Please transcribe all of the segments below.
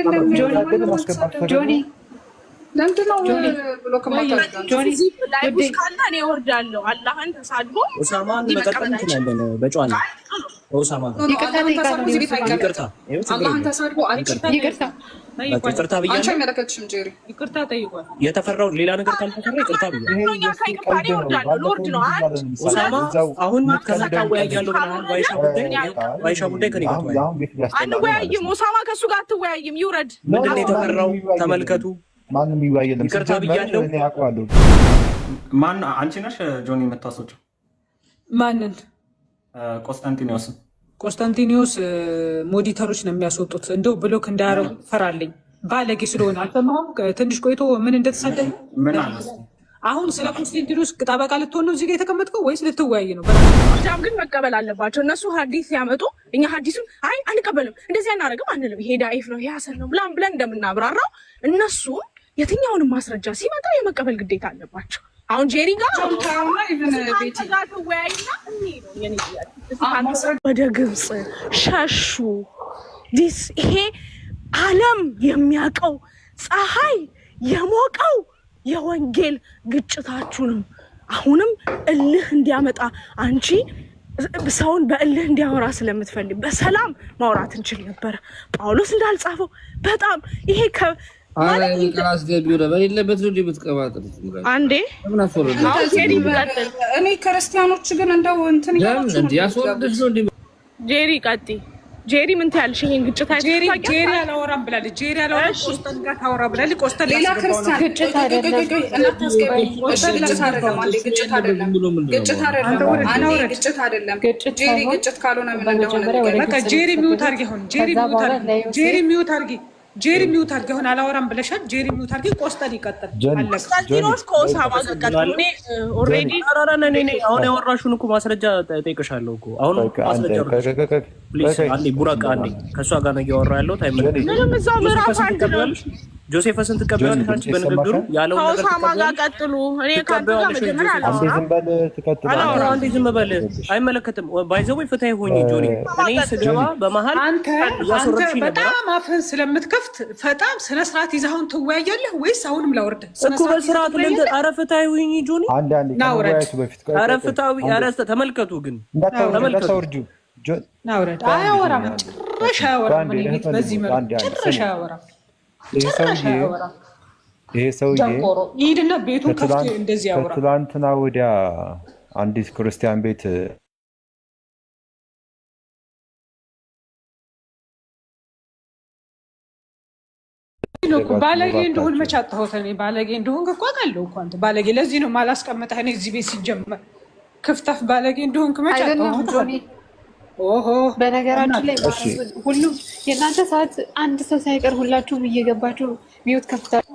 አይደለም ጆኒ ለምንድነው ብሎ ከማታውቅ ጆኒ ላይቡስ ካለ እኔ እወርዳለሁ። አላህን ተሳድቦ ኡሳማን መቀጠል እንችላለን። በጨዋታ ኡሳማ አላህን ተሳድቦ ይቅርታ ብያለሁ። አንቺ አይመለከትሽም ጄሪ። ይቅርታ ጠይቋል። የተፈራው ሌላ ነገር ካልተፈራ ይቅርታ ብያለሁ። ኡሳማ አሁን ከመታወያያለሁ ብለሃል። ባይሻ ጉዳይ ከኔ ጋር አንወያይም። ኡሳማ ከሱ ጋር አትወያይም። ይውረድ። ምንድን ነው የተፈራው? ተመልከቱ። ማንም ይዋየለም። ይቅርታ ብያለሁ። እኔ አውቀዋለሁ። ማን አንቺ ነሽ ጆኒ የምታስወጪው? ማንን? ቆስታንቲኒዮስ ሞዲተሮች ነው የሚያስወጡት። እንደው ብሎክ እንዳያረጉ ፈራለኝ። ባለጌ ስለሆነ አልሰማሁም። ትንሽ ቆይቶ ምን እንደተሰደኝ አሁን ስለ ቆስታንቲኒዮስ ጠበቃ ልትሆን ነው እዚህ ጋር የተቀመጥከው ወይስ ልትወያይ ነው? ጃም ግን መቀበል አለባቸው እነሱ ሀዲስ ሲያመጡ እኛ ሀዲሱን አይ አንቀበልም፣ እንደዚህ አናደርግም አንልም። ይሄ ዳኢፍ ነው ይሄ ሐሰን ነው ብለን እንደምናብራራው እነሱ የትኛውንም ማስረጃ ሲመጣ የመቀበል ግዴታ አለባቸው። አሁን ጄሪ ጋር ወደ ግብፅ ሸሹ። ይሄ ዓለም የሚያውቀው ፀሐይ የሞቀው የወንጌል ግጭታችሁ ነው። አሁንም እልህ እንዲያመጣ አንቺ ሰውን በእልህ እንዲያወራ ስለምትፈልግ በሰላም ማውራት እንችል ነበረ። ጳውሎስ እንዳልጻፈው በጣም ይሄ አንዴ እኔ ክርስቲያኖች ግን እንደው እንትን ጄሪ ቀጥይ። ጄሪ ምን ትያለሽ? ይሄን ግጭት ጄሪ አላወራም ብላለች። ጄሪ አላወራም ቆስጠን ጋር ታወራ ብላለች። ቆስጠን ሌላ ክርስቲያን ግጭት አይደለም። ጄሪ ግጭት ካልሆነ ምን እንደሆነ በቃ ጄሪ ሚውት አድርጊ። አሁን ጄሪ ሚውት አድርጊ። ጄሪ ሚውት አድርጊ። አሁን አላወራም ብለሻል። ጄሪ ሚውት አድርጊ። ቆስጠን ይቀጥል። ቆስጠንቲኖስ ከኦሳማ ጋር ቀጥሉ። እኔ ኦልሬዲ አሁን ያወራሽውን እኮ ማስረጃ ጠይቀሻለሁ እኮ አሁን ማስረጃ አንዴ ቡራቃ አንዴ ከእሷ ጋር ነው እያወራ ያለው። ምንም እዛው ምዕራፍ አንድ ነው። ጆሴፈስን ትቀበያለሽ አንቺ በንግግሩ ያለውን ነገር ከኦሳማ ጋር ቀጥሉ። እኔ ካንተ ጋር መጀመሪያ አላወራም። አንዴ ዝም በል አይመለከትም። ባይዘው ፍትሃ ሆኚ ጆኒ። እኔ ስገባ በመሀል አንተ በጣም አፍህን ስለምትከፍት በጣም ስነ ስርዓት ይዘኸውን ትወያያለህ ወይስ አሁንም ላውርድ? እኮ በስርዓት ለእንደ ኧረ ፍትሃ ሆኚ ጆኒ። ኧረ ፍትሃዊ ኧረ ተመልከቱ ግን ተመልከቱ። ናውረድ አያወራም። ጭራሽ አያወራም። በዚህ መልኩ ጭራሽ አያወራም። ይሄ ሰውዬ ይሄድና ቤቱን ከፍቶ እንደዚህ ያወራ። ከትላንትና ወዲያ አንዲት ክርስቲያን ቤት ባለጌ እንደሆን መች አጣሁት እኔ። ባለጌ እንደሆን እኮ አውቃለሁ እኮ አንተ ባለጌ። ለዚህ ነው ማላስቀምጠህ እኔ እዚህ ቤት ሲጀመር ክፍታፍ ባለጌ እንደሆን መች አጣሁት። ኦሆ በነገራችን ላይ ሁሉም የእናንተ ሰዓት አንድ ሰው ሳይቀር ሁላችሁም እየገባችሁ ሚውት ከፍታችሁ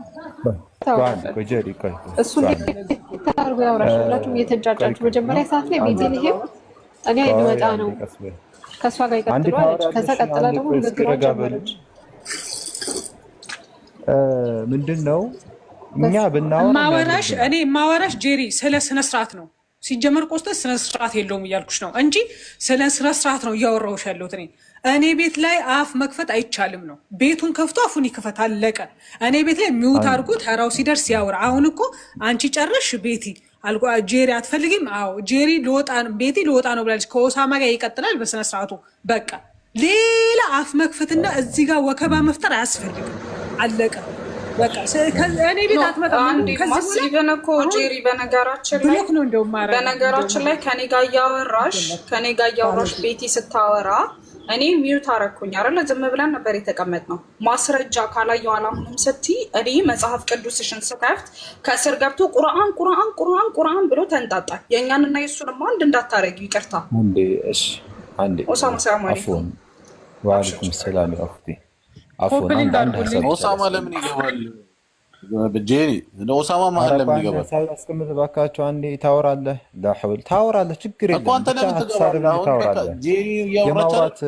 እሱ ታርጎ ያወራሽ። ሁላችሁም እየተንጫጫችሁ መጀመሪያ ሰዓት ላይ ቤተልሔም እኔ ልመጣ ነው ከእሷ ጋር ይቀጥሉ አለች። ከዛ ቀጥላ ደግሞ ንግግሯን ጀመረች። ምንድን ነው እኛ ማወራሽ እኔ ማወራሽ ጄሪ ስለ ስነ ስርዓት ነው። ሲጀመር ቆስጠን ስነ ስርዓት የለውም እያልኩሽ ነው እንጂ ስለ ስነ ስርዓት ነው እያወራሁሽ ያለሁት። እኔ ቤት ላይ አፍ መክፈት አይቻልም ነው። ቤቱን ከፍቶ አፉን ይክፈት አለቀ። እኔ ቤት ላይ ሚውት አድርጎ ተራው ሲደርስ ያወራ። አሁን እኮ አንቺ ጨረሽ ቤቲ ጄሪ አትፈልጊም? አዎ ጄሪ ቤቲ ልወጣ ነው ብላለች። ከኦሳማ ጋር ይቀጥላል በስነ ስርዓቱ። በቃ ሌላ አፍ መክፈትና እዚህ ጋር ወከባ መፍጠር አያስፈልግም። አለቀ በቃ። እኔ ቤት አትመጣም። ኢቨን እኮ ጄሪ በነገራችን ላይ ከኔ ጋር እያወራሽ ቤቲ ስታወራ እኔ ሚውት አረኩኝ አይደለ? ዝም ብለን ነበር የተቀመጥነው። ማስረጃ ካላየው አላምንም ስትይ እኔ መጽሐፍ ቅዱስሽን ስከፍት ከስር ገብቶ ቁርአን ብሎ ተንጣጣል። የእኛንና የእሱንማ አንድ እንዳታረጊ ይቅርታ። ኦሳማ ሰላም አለይኩም። ወአለይኩም ሰላም አፍቲ ኦሳማ ለምን ይገባል? ጄሪ ኦሳማ መሀል ለምን ይገባል? አስቀምጥ እባካቸው። አንዴ ታወራለህ፣ ላሐውል ታወራለህ፣ ችግር የለም። አንተ ለምን ትገባለህ? ጄሪ ያወራች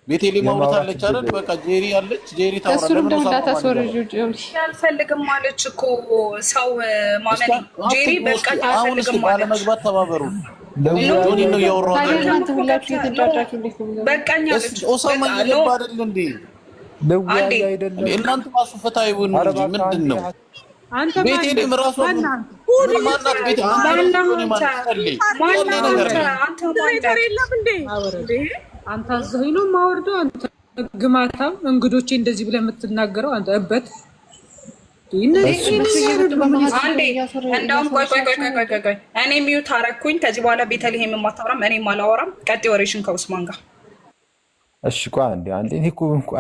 ቤቴሌ ማውራታለች አይደል? በቃ ጄሪ አለች፣ ጄሪ ታወራለች። እሱንም እንዳታስወርጁ አልፈልግም ማለች እኮ ሰው ማመን። ጄሪ በቃ አልፈልግም ማለት ባለመግባት ተባበሩ። ጆኒ ነው ያወራው። እናንተ ሁላችሁ የተጫጫችሁ እንዴት ነው? በቃኛ አለች። ኦሳማ ይገባ አይደል እንዴ? ልወያይ አይደለም እናንተ ማስፈታ ይሁን እንጂ ምንድነው? አንተ ቤቴሌም ራሱ ማናት ቤት አንተ ዘይኑ ማወርዶ አንተ ግማታም እንግዶቼ እንደዚህ ብለህ የምትናገረው አንተ እበት እንደውም ቆይ እኔ ሚዩት አደረኩኝ። ከዚህ በኋላ ቤተልሔም የማታወራም እኔም አላወራም። ቀጥ ወሬሽን ከኡስማን ጋር እሺ። ቆይ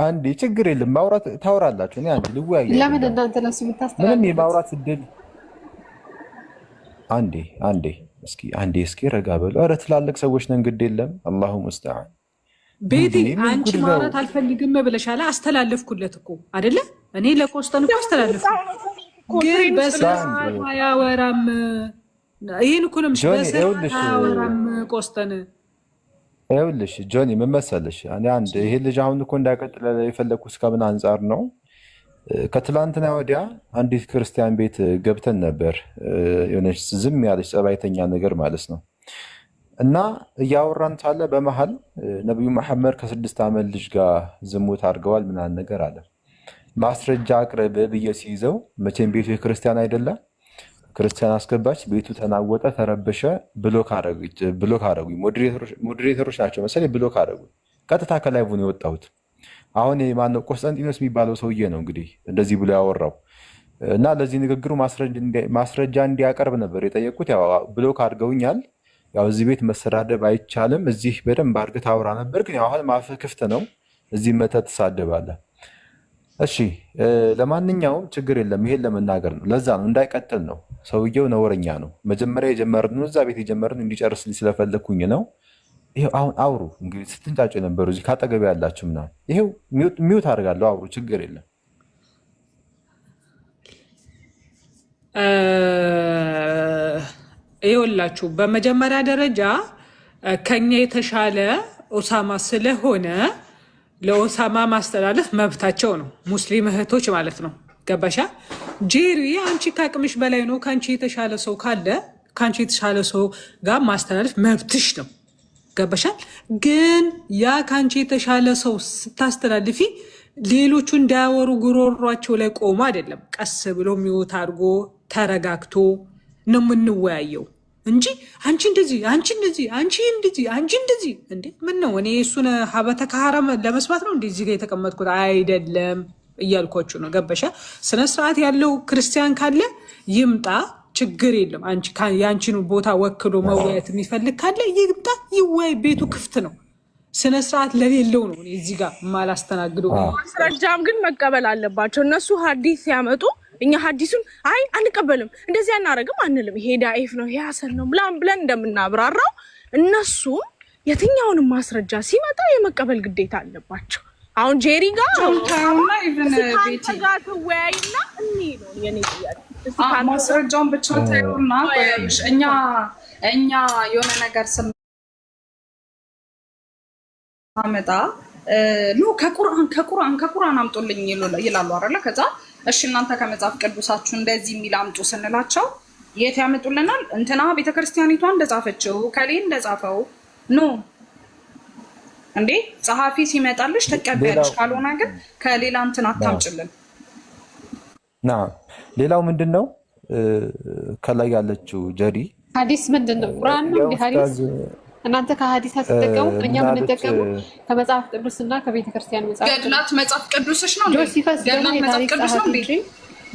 አንዴ ችግር የለም ማውራት ታወራላችሁ። እኔ አንዴ ልወያይ። ለምን እናንተ ለሱ የምታስተላልፉት ምንም የማውራት እድል አንዴ እስኪ ረጋ በሉ። ኧረ ትላልቅ ሰዎች ነን፣ ግድ የለም አላሁ ሙስተዓን። ቤቲ አንቺ ማውራት አልፈልግም ብለሻል። አስተላለፍኩለት እኮ አይደለ? እኔ ለቆስጠን እኮ አስተላለፍኩ፣ ግን በስርዓት አያወራም። ይሄን እኮ ነው በስርዓት አያወራም ቆስጠን። ይኸውልሽ ጆኒ ምን መሰለሽ፣ እኔ አንድ ይሄ ልጅ አሁን እኮ እንዳይቀጥል የፈለግኩት ከምን አንጻር ነው? ከትላንትና ወዲያ አንዲት ክርስቲያን ቤት ገብተን ነበር። የሆነች ዝም ያለች ጸባይተኛ ነገር ማለት ነው። እና እያወራን ሳለ በመሀል ነቢዩ መሐመድ ከ6 ዓመት ልጅ ጋር ዝሙት አድርገዋል ምናምን ነገር አለ። ማስረጃ አቅርብ ብዬ ሲይዘው መቼም ቤቱ የክርስቲያን አይደለም። ክርስቲያን አስገባች፣ ቤቱ ተናወጠ፣ ተረበሸ። ብሎክ አደረጉኝ። ሞዴሬተሮች ናቸው መሰለኝ ብሎክ አደረጉኝ። ቀጥታ ከላይ ቡን የወጣሁት አሁን ማነው ቆስጠንጢኖስ የሚባለው ሰውዬ ነው እንግዲህ እንደዚህ ብሎ ያወራው። እና ለዚህ ንግግሩ ማስረጃ እንዲያቀርብ ነበር የጠየቁት። ያው ብሎክ አድርገውኛል። ያው እዚህ ቤት መሰዳደብ አይቻልም፣ እዚህ በደንብ አድርገህ ታወራ ነበር። ግን ያው አሁን ማፍህ ክፍት ነው፣ እዚህ መተህ ትሳደባለህ። እሺ ለማንኛውም ችግር የለም። ይሄን ለመናገር ነው፣ ለዛ ነው እንዳይቀጥል ነው። ሰውየው ነውረኛ ነው። መጀመሪያ የጀመርነው እዛ ቤት የጀመርነው እንዲጨርስልኝ ስለፈለግኩኝ ነው። ይሄው አሁን አውሩ እንግዲህ ስትንጫጩ የነበሩ እዚህ ካጠገቤ ያላችሁ ምናምን ይሄው ሚውት አድርጋለሁ። አውሩ ችግር የለም። ይኸውላችሁ በመጀመሪያ ደረጃ ከኛ የተሻለ ኦሳማ ስለሆነ ለኦሳማ ማስተላለፍ መብታቸው ነው፣ ሙስሊም እህቶች ማለት ነው። ገባሻ ጄሪ? አንቺ ከአቅምሽ በላይ ነው። ከአንቺ የተሻለ ሰው ካለ ከአንቺ የተሻለ ሰው ጋር ማስተላለፍ መብትሽ ነው። ገባሻል? ግን ያ ከአንቺ የተሻለ ሰው ስታስተላልፊ ሌሎቹ እንዳያወሩ ጉሮሯቸው ላይ ቆሞ አይደለም፣ ቀስ ብሎ ሚወት አድርጎ ተረጋግቶ ነው የምንወያየው እንጂ አንቺ እንደዚህ አንቺ እንደዚህ አንቺ እንደዚህ አንቺ እንደዚህ እንዴ! ምን ነው እኔ እሱን ሀበተ ከሐረም ለመስማት ነው እንዴ እዚህ ጋር የተቀመጥኩት? አይደለም እያልኳችሁ ነው። ገባሻ? ስነስርዓት ያለው ክርስቲያን ካለ ይምጣ፣ ችግር የለም። የአንቺን ቦታ ወክሎ መወያየት የሚፈልግ ካለ ይምጣ፣ ይወያይ። ቤቱ ክፍት ነው። ስነስርዓት ለሌለው ነው እዚህ ጋር ማላስተናግደው። ማስረጃም ግን መቀበል አለባቸው እነሱ። ሀዲስ ሲያመጡ እኛ ሀዲሱን አይ አንቀበልም፣ እንደዚህ አናረግም አንልም፣ ይሄ ዳኢፍ ነው ይሄ ሐሰን ነው ብለን እንደምናብራራው እነሱም የትኛውንም ማስረጃ ሲመጣ የመቀበል ግዴታ አለባቸው። አሁን ጄሪ ጋር ትወያይና እኔ ነው የኔ ጥያቄ ማስረጃውን ብቻ ታዩና እኛ የሆነ ነገር ስናመጣ ከቁርአን አምጦልኝ ይላሉ አይደለ? ከዛ እሺ እናንተ ከመጽሐፍ ቅዱሳችሁ እንደዚህ የሚል አምጡ ስንላቸው የት ያመጡልናል? እንትና ቤተክርስቲያኒቷ እንደጻፈችው ከሌ እንደጻፈው ኖ እንዴ ጸሐፊ ሲመጣልሽ ተቀበያለሽ፣ ካልሆነ ግን ከሌላ እንትን አታምጭልን። ሌላው ምንድን ነው ከላይ ያለችው ጀሪ ሀዲስ ምንድን ነው? ቁርአን ነው እንዴ ሀዲስ? እናንተ ከሀዲስ አትጠቀሙ፣ እኛ የምንጠቀሙ ከመጽሐፍ ቅዱስና ከቤተክርስቲያን መጽሐፍ። ገድላት መጽሐፍ ቅዱስሽ ነው እንዴ? ገድላት መጽሐፍ ቅዱስ ነው እንዴ?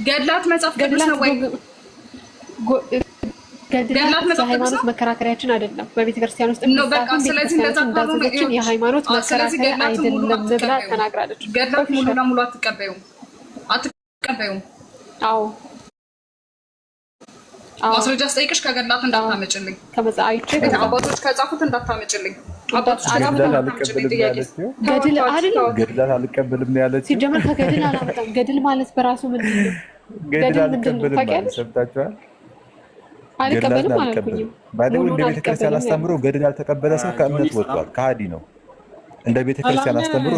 ገድላት መጽሐፍ ቅዱስ ነው ወይ? ገድላት የሃይማኖት መከራከሪያችን አይደለም። በቤተክርስቲያን ውስጥ በቃ ስለዚህ እንዳዘዘችን የሃይማኖት መከራከሪያ አይደለም ብላ ተናግራለች። ገድላት ሙሉ ለሙሉ አትቀበዩም? አዎ ማስረጃ ስጠይቅሽ ከገድላት እንዳታመጭልኝ፣ አባቶች ከጻፉት እንዳታመጭልኝ። ገድላት አልቀበልም ነው ያለችው። ሲጀመር ከገድል አላመጣም። ገድል ማለት በራሱ ምንድን ነው? ገድል አልቀበልም ማለት ሰምታችኋል? አልቀበልም አላልኩኝም። እንደ ቤተክርስቲያን አስተምሮ ገድል ያልተቀበለ ሰው ከእምነት ወጥቷል፣ ከሃዲ ነው። እንደ ቤተክርስቲያን አስተምሮ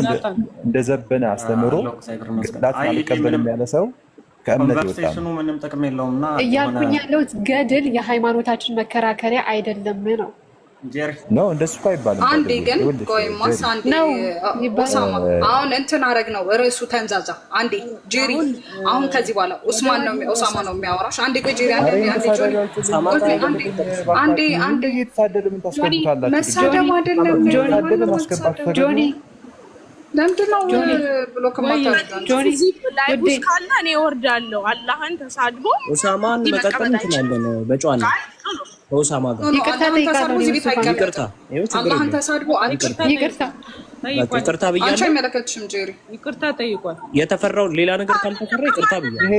እንደ ዘበነ አስተምሮ ገድላት አልቀበልም ያለ ሰው ከእምነት ይወጣል። ምንም ጥቅም የለውም። እያልኩኝ ያለሁት ገድል የሃይማኖታችን መከራከሪያ አይደለም ነው። ነው እንደሱ አይባልም። አንዴ ግን ቆይማ አንዴ ኦሳማ አሁን እንትን አረግ ነው ርዕሱ ተንዛዛ። አንዴ ጄሪ አሁን ከዚህ በኋላ ኡስማን ነው ኦሳማ ነው የሚያወራሽ። አንዴ ቆይ ጄሪ አንዴ እየተሳደደ ምን ታስቀምጣላችሁ? መሳደብ አይደለም ጆኒ ለምንድን ነው ብሎ ጆኒ ላይቡስ ካለ እኔ እወርዳለሁ። አላህን ተሳድቦ ኡሳማን መቀጠል እንችላለን በጨዋታ ኡሳማ ጋር አላህን ተሳድቦ ይቅርታ ብያለሁ። አንቺ አይመለከትሽም ጄሪ። ይቅርታ ጠይቋል። የተፈራው ሌላ ነገር ካልተፈራ ይቅርታ ብያለሁ።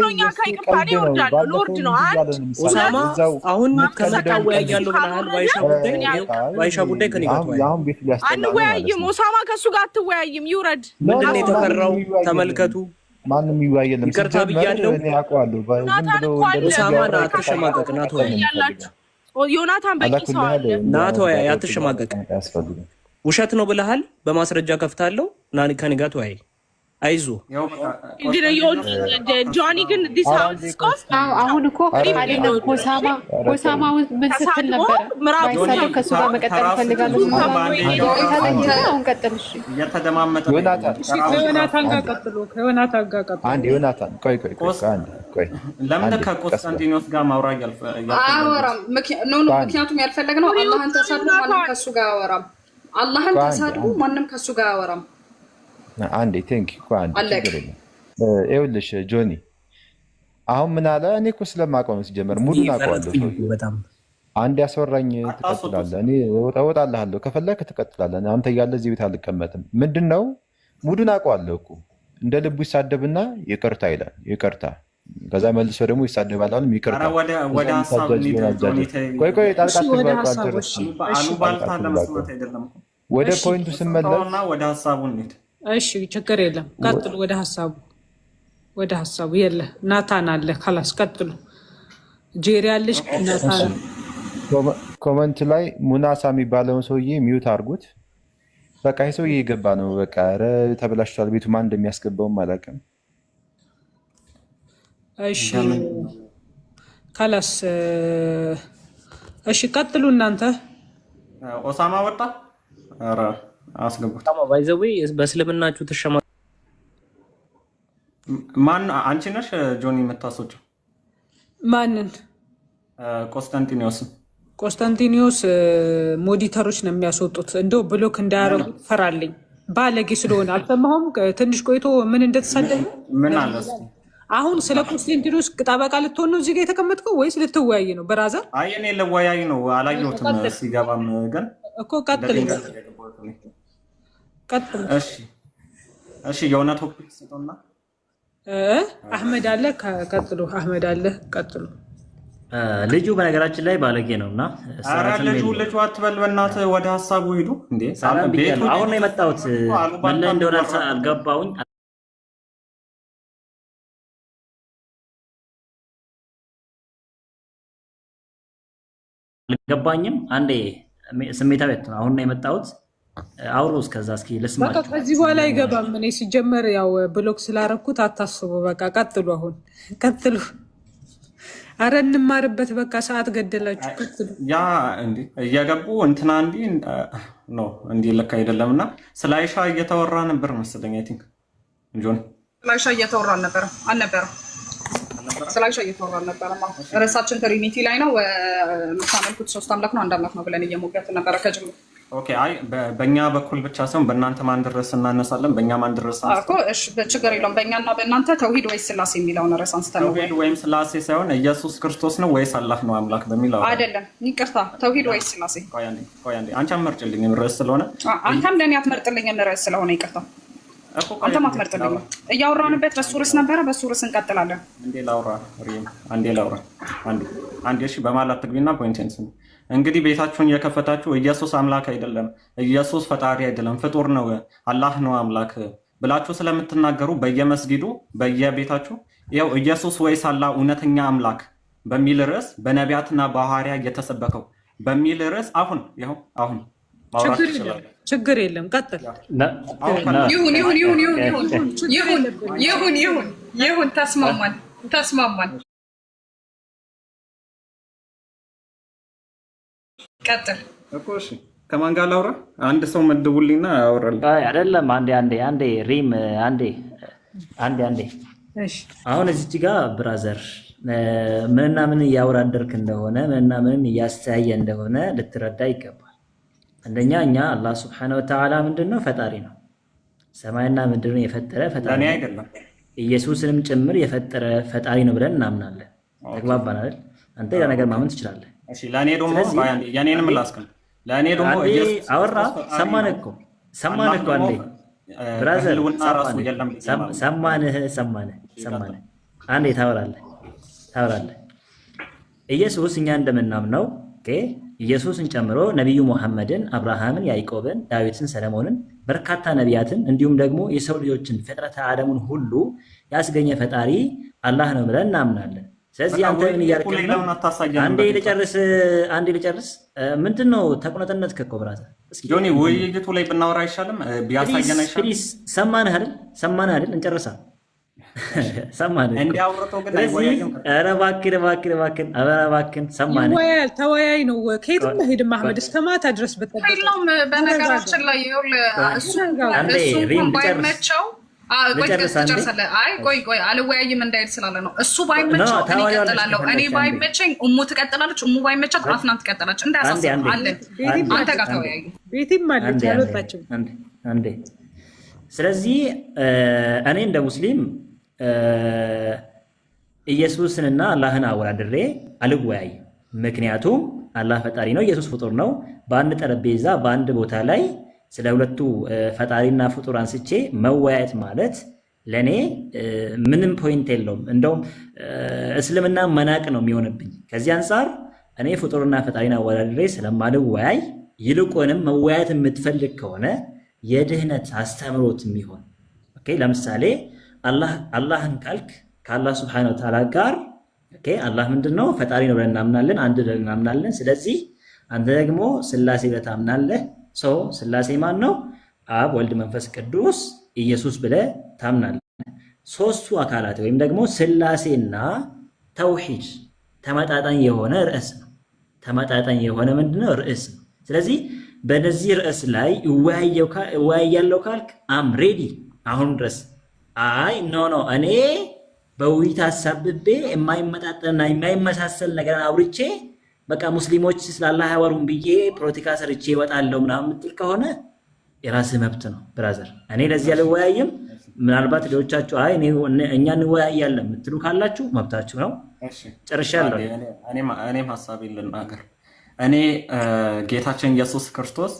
ኡሳማ አሁን ከመታወያያለሁ ብለሃል። ባይሻ ጉዳይ ከኔ ጋር አንወያይም። ኡሳማ ከሱ ጋር አትወያይም። ይውረድ። ምንድን ነው የተፈራው? ተመልከቱ። ማንም ይወያየለም። ይቅርታ ብያለሁ። እኔ አውቀዋለሁ። ኡሳማ አትሸማቀቅ። ዮናታን በቂ ሰው አለ። አትሸማቀቅ። ውሸት ነው ብለሃል። በማስረጃ ከፍታለሁ። ከኔ ጋር ተወያይ። አይዞ ጆኒ ግን አሁን እኮ አይደለም ሆሳማ ምን ስትል ነበረ? ባይሳደብ ከሱ ጋር መቀጠል እፈልጋለሁ። አሁን ቀጥል። እሺ ዮናታን ጋር ቀጥሎ አንድ ዮናታን ቆይ ለምን ከቆስጠንጢኖስ ጋር ማውራት አያወራም? ምክንያቱም ያልፈለግነው አላህን ተሳድቦ ማንም ከሱ ጋር አያወራም። አላህን ተሳድቦ ማንም ከሱ ጋር አያወራም። አንዴ ቴንክ ችግር የለም። ይኸውልሽ ጆኒ አሁን ምን አለ? እኔ እኮ ስለማውቀው ነው። ሲጀመር ሙሉን አውቀዋለሁ። አንድ ያስወራኝ ትቀጥላለህ፣ እኔ እወጣልሃለሁ፣ ከፈለክ ትቀጥላለህ። አንተ እያለ እዚህ ቤት አልቀመጥም። ምንድን ነው ሙሉን አውቀዋለሁ እኮ። እንደ ልቡ ይሳደብና ይቅርታ ይላል። ይቅርታ ከዛ መልሶ ደግሞ ይሳደባል። አሁንም ይቅርታ። ቆይ ወደ ፖይንቱ ስመለስ ወደ ሀሳቡ እንሂድ። እሺ ችግር የለም ቀጥሉ። ወደ ሀሳቡ የለ ናታን አለ ካላስ ቀጥሉ። ጄሪ አለሽ ናታን። ኮመንት ላይ ሙናሳ የሚባለውን ሰውዬ ሚዩት አድርጉት። በቃ ይህ ሰውዬ የገባ ነው። በቃ ኧረ ተበላሽቷል። ቤቱ ማን እንደሚያስገባውም አላውቅም። እሺ ካላስ እሺ ቀጥሉ እናንተ። ኦሳማ ወጣ። ኧረ አስገቡት። ባይዘዌ በእስልምናችሁ ተሸማ ማን? አንቺ ነሽ ጆኒ የምታስወጪው? ማንን? ቆስጠንጢኒዮስ ሞዲተሮች ነው የሚያስወጡት። እንደው ብሎክ እንዳያረጉት ፈራልኝ። ባለጌ ስለሆነ አልሰማሁም። ትንሽ ቆይቶ ምን እንደተሳደበ ምን አለ? አሁን ስለ ቆስጠንጢኒዮስ ጠበቃ ልትሆን ነው እዚህ ጋር የተቀመጥከው ወይስ ልትወያይ ነው? በራዘር አይ እኔ ልወያይ ነው። አላየሁትም ሲገባም ግን እኮ ቀጥል። እሺ የሆነ ቶፒክ ስጠውና አህመድ አለ ቀጥሉ። አህመድ አለ ቀጥሉ። ልጁ በነገራችን ላይ ባለጌ ነው እና ልጁ አትበል በእናትህ። ወደ ሀሳቡ ሂዱ። እንዴ አሁን ነው የመጣሁት። ምን እንደሆነ አልገባውኝ አልገባኝም። አንዴ ስሜታዊ ነው። አሁን ነው የመጣሁት። አውሮ እስከዛ እስኪ ልስማችሁ። በቃ ከዚህ በኋላ አይገባም። እኔ ሲጀመር ያው ብሎክ ስላረኩት አታስቡ። በቃ ቀጥሉ። አሁን ቀጥሉ። አረ እንማርበት። በቃ ሰዓት ገደላችሁ። ቀጥሉ። ያ እንዴ እየገቡ እንትና እንዲ ነው እንዲ ልክ አይደለም። እና ስለ አይሻ እየተወራ ነበር መሰለኝ። አይ ቲንክ ጆን ስለ አይሻ እየተወራ አልነበረም? ስለ አይሻ እየተወራ አልነበረም። ርዕሳችን ትሪኒቲ ላይ ነው። የምታመልኩት ሶስት አምላክ ነው አንድ አምላክ ነው ብለን እየሞገትን ነበረ ከጅምሩ። ኦኬ አይ በእኛ በኩል ብቻ ሳይሆን በእናንተ ማን ድረስ እናነሳለን። በእኛ ማን ድረስ እኮ እሺ፣ ችግር የለውም። በእኛና በእናንተ ተውሂድ ወይስ ስላሴ የሚለውን ርዕስ አንስተን ነው። ተውሂድ ወይም ስላሴ ሳይሆን ኢየሱስ ክርስቶስ ነው ወይስ አላህ ነው አምላክ በሚለው አይደለም። ይቅርታ፣ ተውሂድ ወይስ ስላሴ? ቆይ አንዴ አንቺ አትመርጭልኝም ርዕስ ስለሆነ። አንተም ለእኔ አትመርጥልኝም ርዕስ ስለሆነ ይቅርታ። አንተም አትመርጥልኝም። እያወራንበት በሱ ርዕስ ነበረ። በሱ ርዕስ እንቀጥላለን። አንዴ ላውራ። እሺ በማለት ትግቢና ፖይንቴን ስሚ። እንግዲህ ቤታችሁን እየከፈታችሁ ኢየሱስ አምላክ አይደለም፣ ኢየሱስ ፈጣሪ አይደለም፣ ፍጡር ነው፣ አላህ ነው አምላክ ብላችሁ ስለምትናገሩ በየመስጊዱ በየቤታችሁ ይኸው ኢየሱስ ወይስ አላህ እውነተኛ አምላክ በሚል ርዕስ በነቢያትና በሐዋርያ እየተሰበከው በሚል ርዕስ አሁን ማውራት ይችላል። ችግር የለም። ቀጥል። ይሁን። ተስማማን። ቀጥል። እኮ እሺ፣ ከማን ጋር ላውራ? አንድ ሰው መድቡልኝና አወራለሁ። አይደለም አንዴ ሪም አንዴ አሁን እዚች ጋር ብራዘር ምንና ምን እያወራደርክ እንደሆነ ምንና ምን እያስተያየ እንደሆነ ልትረዳ ይገባል። አንደኛ እኛ አላህ ሱብሓነሁ ወተዓላ ምንድነው ፈጣሪ ነው። ሰማይና ምድርን የፈጠረ ፈጣሪ ነው። አይደለም ኢየሱስንም ጭምር የፈጠረ ፈጣሪ ነው ብለን እናምናለን። ተግባባን አይደል? አንተ ያ ነገር ማመን ትችላለህ። እሺ ለኔ ደግሞ ያኔንም ላስከም ለኔ ደግሞ ኢየሱስ አወራ ሰማን እኮ አንዴ ብራዘር ሰማንህ አንዴ ታወራለህ። ኢየሱስ እኛ እንደምናምነው ኢየሱስን ጨምሮ ነቢዩ ሙሐመድን፣ አብርሃምን፣ ያዕቆብን፣ ዳዊትን፣ ሰለሞንን በርካታ ነቢያትን እንዲሁም ደግሞ የሰው ልጆችን ፍጥረተ ዓለሙን ሁሉ ያስገኘ ፈጣሪ አላህ ነው ብለን እናምናለን። ስለዚህ አንተ ምን እያልክ ነው? አንዴ ልጨርስ። ምንድን ነው ተቁነጥነት ከኮ ብራዘር? እስኪ ጆኒ ውይይቱ ላይ ብናወራ አይሻልም? ቢያሳየን አይሻልም? ሰማንህ አይደል? እንጨርሳ ሰማንህ እንዲያወራው ግን አይወያይም። ኧረ እባክህን ሰማንህ። ተወያይ ነው ከየትም ሄድም አህመድ እስከ ማታ ድረስ በተለይ በነገራችን ላይ እሱ ባይመቸው ቆይ አልወያይም እንዳይል ስላለ ነው። እሱ ባይመቸው እኔ እቀጥላለሁ፣ እኔ ባይመቸኝ እሙ ትቀጥላለች፣ እሙ ባይመቻት አፍናን ትቀጥላለች። እንዳያሳስብ አለን። አንተ ጋር ተወያዩ። ቤቲም ማለት ያልወጣችው አንዴ። ስለዚህ እኔ እንደ ሙስሊም ኢየሱስንና አላህን አወዳድሬ አልወያይም። ምክንያቱም አላህ ፈጣሪ ነው፣ ኢየሱስ ፍጡር ነው። በአንድ ጠረጴዛ በአንድ ቦታ ላይ ስለ ሁለቱ ፈጣሪና ፍጡር አንስቼ መወያየት ማለት ለእኔ ምንም ፖይንት የለውም። እንደውም እስልምና መናቅ ነው የሚሆንብኝ። ከዚህ አንጻር እኔ ፍጡርና ፈጣሪን አወዳድሬ ስለማልወያይ፣ ይልቁንም መወያየት የምትፈልግ ከሆነ የድህነት አስተምሮት የሚሆን ለምሳሌ አላህን ካልክ ከአላህ ስብሐነሁ ወተዓላ ጋር አላህ ምንድን ነው? ፈጣሪ ነው ብለን እናምናለን፣ አንድ ብለን እናምናለን። ስለዚህ አንተ ደግሞ ስላሴ ብለህ ታምናለህ። ሰው ስላሴ ማን ነው? አብ፣ ወልድ፣ መንፈስ ቅዱስ ኢየሱስ ብለህ ታምናለህ። ሶስቱ አካላት ወይም ደግሞ ስላሴና ተውሂድ ተመጣጣኝ የሆነ ርዕስ ነው። ተመጣጣኝ የሆነ ምንድነው? ርዕስ ነው። ስለዚህ በነዚህ ርዕስ ላይ እወያያለሁ ካልክ አም ሬዲ አሁን ድረስ አይ ኖ እኔ በውይይት አሳብቤ የማይመጣጠንና የማይመሳሰል ነገር አውርቼ በቃ ሙስሊሞች ስላላህ ያወሩን ብዬ ፖለቲካ ሰርቼ እወጣለሁ ምናምን የምትል ከሆነ የራስህ መብት ነው ብራዘር። እኔ ለዚህ አልወያይም። ምናልባት ሌሎቻችሁ አይ እኛ እንወያያለን የምትሉ ካላችሁ መብታችሁ ነው። ጨርሻለሁ። እኔም ሀሳቤን ልናገር። እኔ ጌታችን ኢየሱስ ክርስቶስ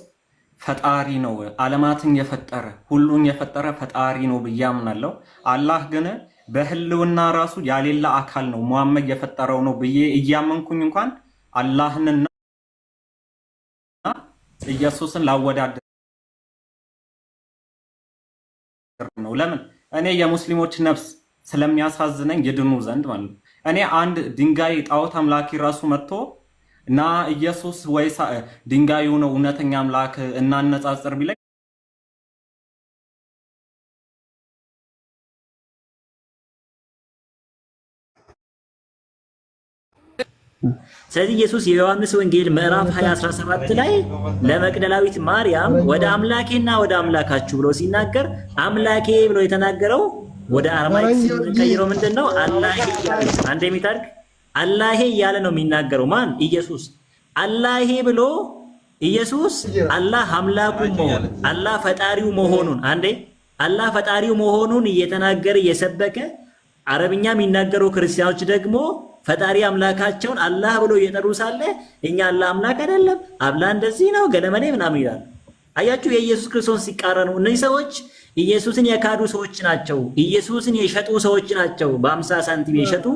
ፈጣሪ ነው፣ ዓለማትን የፈጠረ ሁሉን የፈጠረ ፈጣሪ ነው ብዬ አምናለሁ። አላህ ግን በህልውና ራሱ ያሌላ አካል ነው፣ ሙሐመድ የፈጠረው ነው ብዬ እያመንኩኝ እንኳን አላህንና ኢየሱስን ላወዳደር ነው። ለምን? እኔ የሙስሊሞች ነፍስ ስለሚያሳዝነኝ ይድኑ ዘንድ ማለት ነው። እኔ አንድ ድንጋይ ጣዖት አምላኪ ራሱ መጥቶ እና ኢየሱስ ወይስ ድንጋዩ ነው እውነተኛ አምላክ እናነጻጽር ቢለኝ ስለዚህ ኢየሱስ የዮሐንስ ወንጌል ምዕራፍ 20:17 ላይ ለመቅደላዊት ማርያም ወደ አምላኬና ወደ አምላካችሁ ብሎ ሲናገር አምላኬ ብሎ የተናገረው ወደ አረማይክ ሲቀይረው ምንድነው? አላህ እያለ አንዴ የሚታርክ አላህ እያለ ነው የሚናገረው። ማን? ኢየሱስ። አላህ ብሎ ኢየሱስ አላህ አምላኩ መሆኑን አላህ ፈጣሪው መሆኑን አንዴ አላህ ፈጣሪው መሆኑን እየተናገረ እየሰበከ አረብኛ የሚናገሩ ክርስቲያኖች ደግሞ ፈጣሪ አምላካቸውን አላህ ብሎ እየጠሩ ሳለ እኛ አላህ አምላክ አይደለም አብላ እንደዚህ ነው ገለመኔ ምናምን ይላል። አያችሁ የኢየሱስ ክርስቶስ ሲቃረኑ እነዚህ ሰዎች ኢየሱስን የካዱ ሰዎች ናቸው። ኢየሱስን የሸጡ ሰዎች ናቸው። በ50 ሳንቲም የሸጡ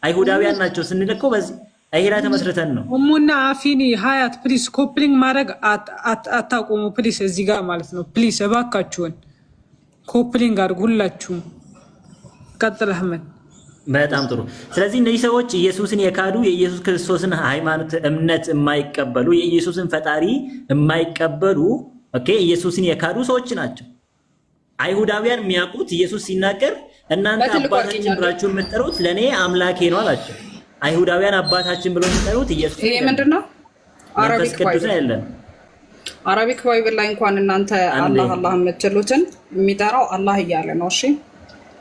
አይሁዳውያን ናቸው ስንልከው በዚህ አይራ ተመስርተን ነው። እሙና አፊኒ ሀያት ፕሊስ ኮፕሊንግ ማድረግ አታቆሙ ፕሊስ። እዚህ ጋር ማለት ነው ፕሊስ እባካችሁን ኮፕሊንግ አድርጉ ሁላችሁም። ቀጥል አህመድ። በጣም ጥሩ። ስለዚህ እነዚህ ሰዎች ኢየሱስን የካዱ የኢየሱስ ክርስቶስን ሃይማኖት እምነት የማይቀበሉ የኢየሱስን ፈጣሪ የማይቀበሉ ኢየሱስን የካዱ ሰዎች ናቸው። አይሁዳውያን የሚያውቁት ኢየሱስ ሲናገር እናንተ አባታችን ብላችሁ የምትጠሩት ለእኔ አምላኬ ነው አላቸው። አይሁዳውያን አባታችን ብሎ የሚጠሩት ኢየሱስ ይሄ ምንድን ነው? መንፈስ ቅዱስ አይደለም። አረቢክ ባይብል ላይ እንኳን እናንተ አላህ አላህ የምትሉትን የሚጠራው አላህ እያለ ነው። እሺ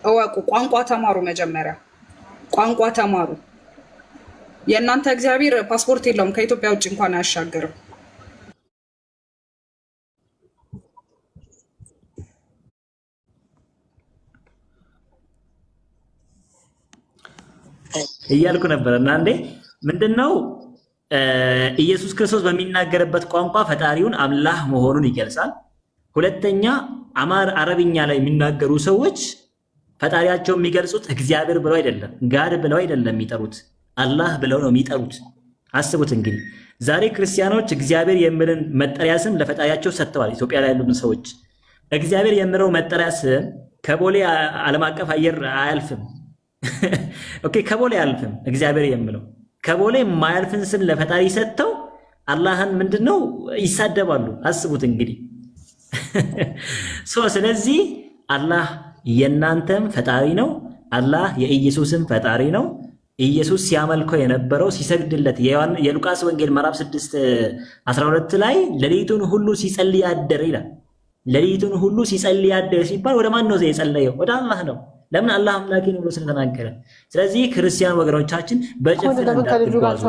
እወቁ። ቋንቋ ተማሩ። መጀመሪያ ቋንቋ ተማሩ። የእናንተ እግዚአብሔር ፓስፖርት የለውም፣ ከኢትዮጵያ ውጭ እንኳን አያሻግርም። እያልኩ ነበር እና አንዴ ምንድነው ኢየሱስ ክርስቶስ በሚናገርበት ቋንቋ ፈጣሪውን አላህ መሆኑን ይገልጻል። ሁለተኛ አረብኛ ላይ የሚናገሩ ሰዎች ፈጣሪያቸው የሚገልጹት እግዚአብሔር ብለው አይደለም፣ ጋድ ብለው አይደለም የሚጠሩት፣ አላህ ብለው ነው የሚጠሩት። አስቡት እንግዲህ ዛሬ ክርስቲያኖች እግዚአብሔር የሚልን መጠሪያ ስም ለፈጣሪያቸው ሰጥተዋል። ኢትዮጵያ ላይ ያሉ ሰዎች እግዚአብሔር የሚለው መጠሪያ ስም ከቦሌ ዓለም አቀፍ አየር አያልፍም። ኦኬ ከቦሌ አያልፍም። እግዚአብሔር የሚለው ከቦሌ የማያልፍን ስም ለፈጣሪ ሰጥተው አላህን ምንድነው ይሳደባሉ። አስቡት እንግዲህ ስለዚህ አላህ የእናንተም ፈጣሪ ነው። አላህ የኢየሱስም ፈጣሪ ነው። ኢየሱስ ሲያመልከው የነበረው ሲሰግድለት የሉቃስ ወንጌል ምዕራፍ 6:12 ላይ ሌሊቱን ሁሉ ሲጸልይ አደረ ይላል። ሌሊቱን ሁሉ ሲጸልይ አደረ ሲባል ወደ ማን ነው የጸለየው? ወደ አላህ ነው። ለምን? አላህ አምላኬ ነው ብሎ ስለተናገረ። ስለዚህ ክርስቲያን ወገኖቻችን በጭፍን እንዳትጓዙ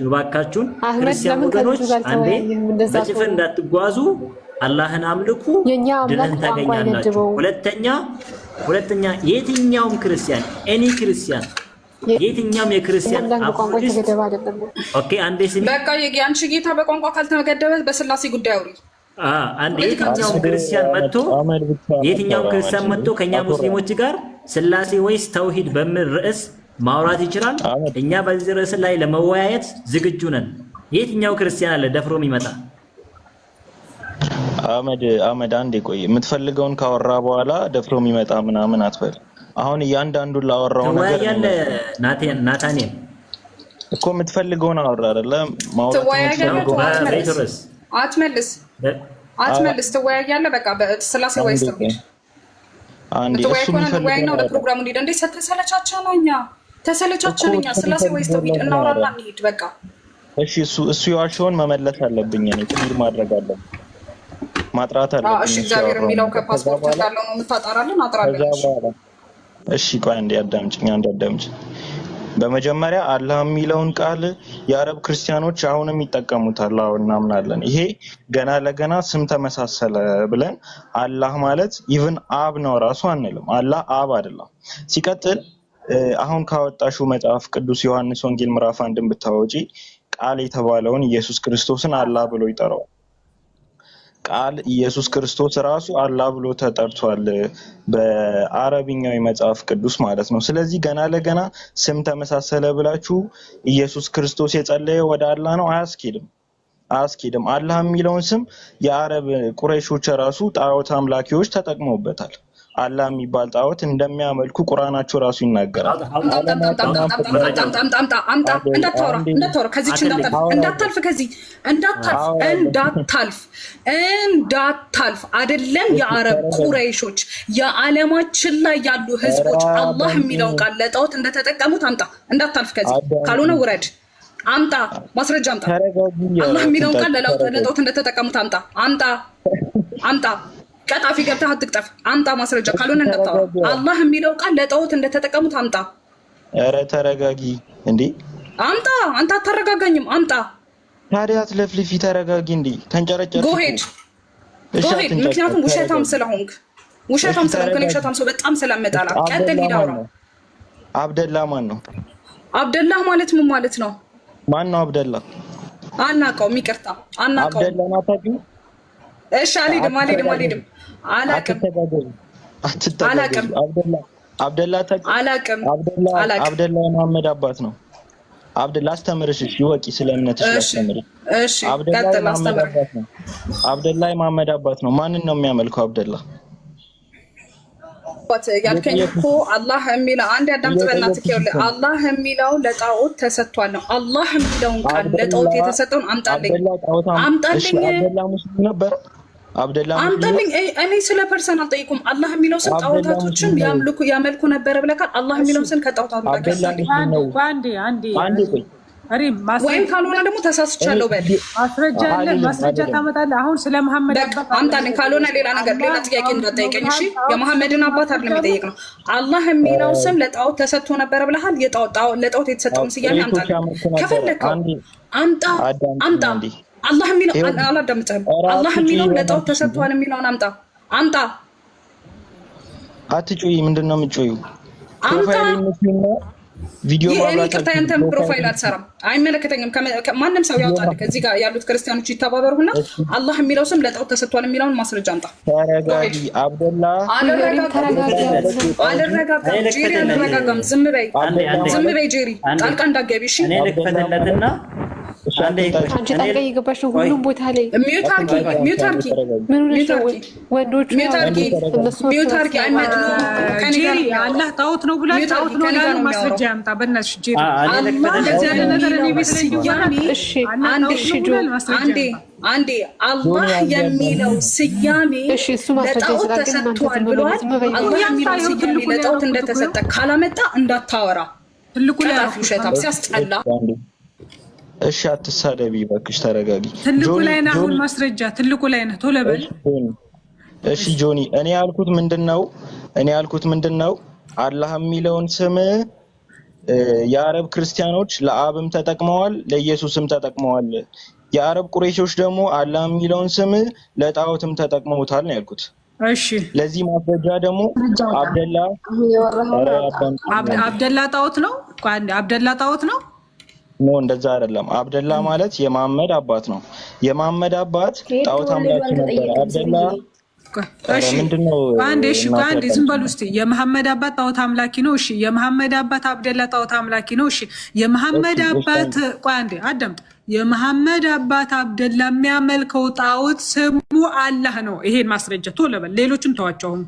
እባካችሁን ክርስቲያን ወገኖች አንዴ በጭፍን እንዳትጓዙ፣ አላህን አምልኩ፣ ድልን ታገኛላችሁ። ሁለተኛ የትኛውም ክርስቲያን ክርስቲያን የትኛውም የክርስቲያን ኦኬ አንዴ ስሚ በቃ የአንቺ ጌታ በቋንቋ ካልተገደበ በስላሴ ጉዳይ አውሪ። የትኛውም ክርስቲያን መጥቶ ከኛ ሙስሊሞች ጋር ስላሴ ወይስ ተውሂድ በሚል ርዕስ ማውራት ይችላል። እኛ በዚህ ርዕስ ላይ ለመወያየት ዝግጁ ነን። የትኛው ክርስቲያን አለ ደፍሮ የሚመጣ? አህመድ አንዴ ቆይ፣ የምትፈልገውን ካወራ በኋላ ደፍሮ የሚመጣ ምናምን አትበል። አሁን እያንዳንዱን ላወራው ነገር ያለ ናታኔል እኮ የምትፈልገውን አወራ አይደለም ማውራት አትመልስ ትወያያለህ። በቃ በስላሴ ወይስ ተውሂድ አንዴ እሱ የሚፈልገው ነው። ለፕሮግራሙ እንዴ እንዴ ተሰለቻቸን እኛ ስላሴ ወይስ ተውሂድ እናወራና እንሂድ። በቃ እሺ እሱ የዋሸውን መመለስ አለብኝ እኔ ክሊር ማድረግ አለብኝ፣ ማጥራት አለብኝ። እሺ እግዚአብሔር የሚለው ከፓስፖርት እንዳለው ነው የምታጣራለን። አጥራለች። እሺ ቆይ አንዴ አዳምጪኝ። በመጀመሪያ አላህ የሚለውን ቃል የአረብ ክርስቲያኖች አሁንም ይጠቀሙታል። አዎ እናምናለን። ይሄ ገና ለገና ስም ተመሳሰለ ብለን አላህ ማለት ኢቭን አብ ነው ራሱ አንልም። አላህ አብ አይደለም። ሲቀጥል አሁን ካወጣሽው መጽሐፍ ቅዱስ ዮሐንስ ወንጌል ምዕራፍ 1ን ብታወጪ ቃል የተባለውን ኢየሱስ ክርስቶስን አላህ ብሎ ይጠራዋል። ቃል ኢየሱስ ክርስቶስ ራሱ አላህ ብሎ ተጠርቷል በአረብኛው መጽሐፍ ቅዱስ ማለት ነው። ስለዚህ ገና ለገና ስም ተመሳሰለ ብላችሁ ኢየሱስ ክርስቶስ የጸለየ ወደ አላህ ነው አያስኬድም። አላህ የሚለውን ስም የአረብ ቁረይሾች ራሱ ጣዖት አምላኪዎች ተጠቅመውበታል። አላህ የሚባል ጣዖት እንደሚያመልኩ ቁርአናቸው ራሱ ይናገራል። እንዳታወራ ከዚች እንዳታልፍ አይደለም። የአረብ ቁረይሾች የዓለማችን ላይ ያሉ ህዝቦች አላህ የሚለውን ቃል ለጣዖት እንደተጠቀሙት አምጣ። እንዳታልፍ ከዚህ ካልሆነ ውረድ። አምጣ ማስረጃ አምጣ። አላህ የሚለውን ቃል ለጣዖት እንደተጠቀሙት አምጣ። ቀጣፊ ገብተህ አትቅጠፍ። አምጣ ማስረጃ። ካልሆነ እንዳታወራ። አላህ የሚለው ቃል ለጣዖት እንደተጠቀሙት አምጣ። ኧረ ተረጋጊ እንዴ! አምጣ። አንተ አታረጋጋኝም። አምጣ። ታዲያ አትለፍልፊ። ተረጋጊ እንዴ! ተንጨረጨርሽ። ጎሄድ። ምክንያቱም ውሸታም ስለሆንክ እኔ ውሸታም ሰው በጣም ስለምጠላ። ቀጥል። ሂድ አውራ። አብደላ ማን ነው? አብደላ ማለት ምን ማለት ነው? ማን ነው አብደላ? አናውቀውም። ይቅርታ አናውቀውም። አብደላ ናታቂ። እሺ አልሄድም። አላውቅም። አብደላ የመሐመድ አባት ነው። አብደላ አስተምርሽ። እሺ ወቂ ስለ እምነትሽ አስተምርሽ። እሺ ቀጥል። አስተምር። አብደላ የመሐመድ አባት ነው። ማንን ነው የሚያመልከው አብደላ? ያልከኝ እኮ አላህ የሚለው አንድ ያዳምጥ በእናትህ። ይኸውልህ አላህ የሚለው ለጣዖት ተሰጥቷል ነው። አላህ የሚለውን ቃል ለጣዖት የተሰጠውን አምጣልኝ። አብደላ ሙስሊም ነበር። አምጣልኝ። እኔ ስለ ፐርሰን አልጠይቁም። አላህ የሚለው ስም ጣዖታቶችም ያመልኩ ነበረ ብለካል። አላህ የሚለው ስም ከጣዖታቶች ወይም ካልሆነ ደግሞ ተሳስቻለሁ በል። ማስረጃ አለ፣ ማስረጃ ታመጣለህ። አሁን ስለ መሐመድ አባት አምጣልኝ። ካልሆነ ሌላ ነገር ሌላ ጥያቄ እንዳትጠይቀኝ እሺ። የመሐመድን አባት አይደለም የሚጠይቅ ነው። አላህ የሚለው ስም ለጣዖት ተሰጥቶ ነበር ብለሃል። ለጣዖት የተሰጠውን ስያሜ አምጣልኝ ከፈለከው። አምጣ አላህ የሚለው አላዳምጥህም። አላህ የሚለው ለጣዖት ተሰጥቷል የሚለውን አምጣ። አትጩይ። ምንድን ነው የምትጩይው? አምጣ። ቪዲዮ ማብራት ይቅርታ፣ ያንተን ፕሮፋይል አልሰራም፣ አይመለከተኝም። ማንም ሰው ያውጣል። ከዚህ ጋር ያሉት ክርስቲያኖች ይተባበሩና አላህ የሚለው ስም ለጣዖት ተሰጥቷል የሚለውን ማስረጃ አምጣ። ተረጋጊ አብደላ። አልረጋጋም። ዝም በይ ጄሪ፣ ጣልቃ እንዳትገቢ እሺ። እኔ ልክፈትለትና አንቺ ጣልቃ እየገባሽ ነው ሁሉም ቦታ ላይ። ሚዩት አድርጊ። ወንዶቹ ሚዩት አድርጊ። ጄሪ አላህ ጣዖት ነው ብላ ጣዖት ነው ያሉ ማስረጃ ያምጣ በእናትሽ ጄሪ። አንዴ አላህ የሚለው ስያሜ ለጣዖት ተሰጥቷል ብሏል። አላህ የሚለው ስያሜ ለጣዖት እንደተሰጠ ካላመጣ እንዳታወራ። ትልቁ ላይ ውሸታም ሲያስጠላ። እሺ አትሳደቢ እባክሽ፣ ተረጋጊ። ትልቁ ላይ ነው አሁን ማስረጃ፣ ትልቁ ላይ ነው። ቶሎ በል እሺ ጆኒ። እኔ ያልኩት ምንድነው አላህ የሚለውን ስም የአረብ ክርስቲያኖች ለአብም ተጠቅመዋል፣ ለኢየሱስም ተጠቅመዋል። የአረብ ቁረይሾች ደግሞ አላህ የሚለውን ስም ለጣዖትም ተጠቅመውታል ነው ያልኩት። እሺ ለዚህ ማስረጃ ደግሞ አብደላ ጣዖት ነው። አብደላ ጣዖት ነው? ኖ እንደዛ አይደለም። አብደላ ማለት የመሐመድ አባት ነው። የመሐመድ አባት ጣዖት አምላኪ ነበር። አብደላ ምንድነው? አንዴ ዝም በሉ እስቲ። የመሐመድ አባት ጣዖት አምላኪ ነው። እሺ የመሐመድ አባት አብደላ ጣዖት አምላኪ ነው። እሺ የመሐመድ አባት አንዴ አዳምጥ። የመሐመድ አባት አብደላ የሚያመልከው ጣዖት ስሙ አላህ ነው። ይሄን ማስረጃ ቶሎ በል። ሌሎችም ተዋቸው። አሁን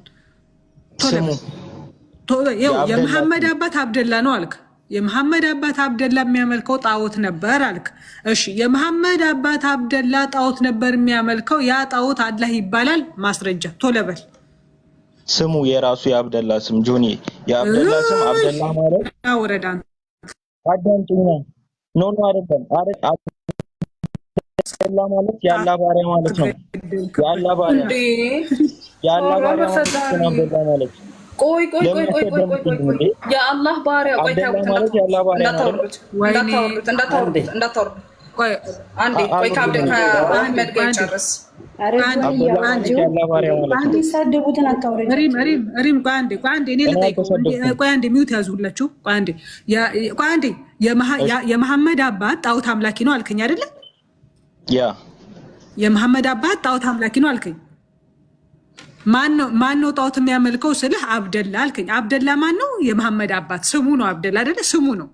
ቶሎ የመሐመድ አባት አብደላ ነው አልክ። የመሐመድ አባት አብደላ የሚያመልከው ጣዖት ነበር አልክ። እሺ የመሐመድ አባት አብደላ ጣዖት ነበር የሚያመልከው፣ ያ ጣዖት አላህ ይባላል። ማስረጃ ቶሎ በል። ስሙ የራሱ የአብደላ ስም ጆኒ፣ የአብደላ ስም አብደላ ማለት ወረዳ አዳምጪኝ። ኖ አይደለም። አብደላ ማለት ያላ ባሪያ ማለት ነው። ያላ ባሪያ ማለት ቆይ የአላህ ባሪያ ከአህመድ ጋር ይጨርስ። ሚውት ያዙ ሁላችሁ። የመሐመድ አባት ጣዖት አምላኪ ነው አልከኝ አይደለ? የመሐመድ አባት ጣዖት አምላኪ ነው አልከኝ። ማን ነው ጣዖት የሚያመልከው ስልህ አብደላ አልከኝ። አብደላ ማን ነው? የመሐመድ አባት ስሙ ነው አብደላ አይደለ? ስሙ ነው።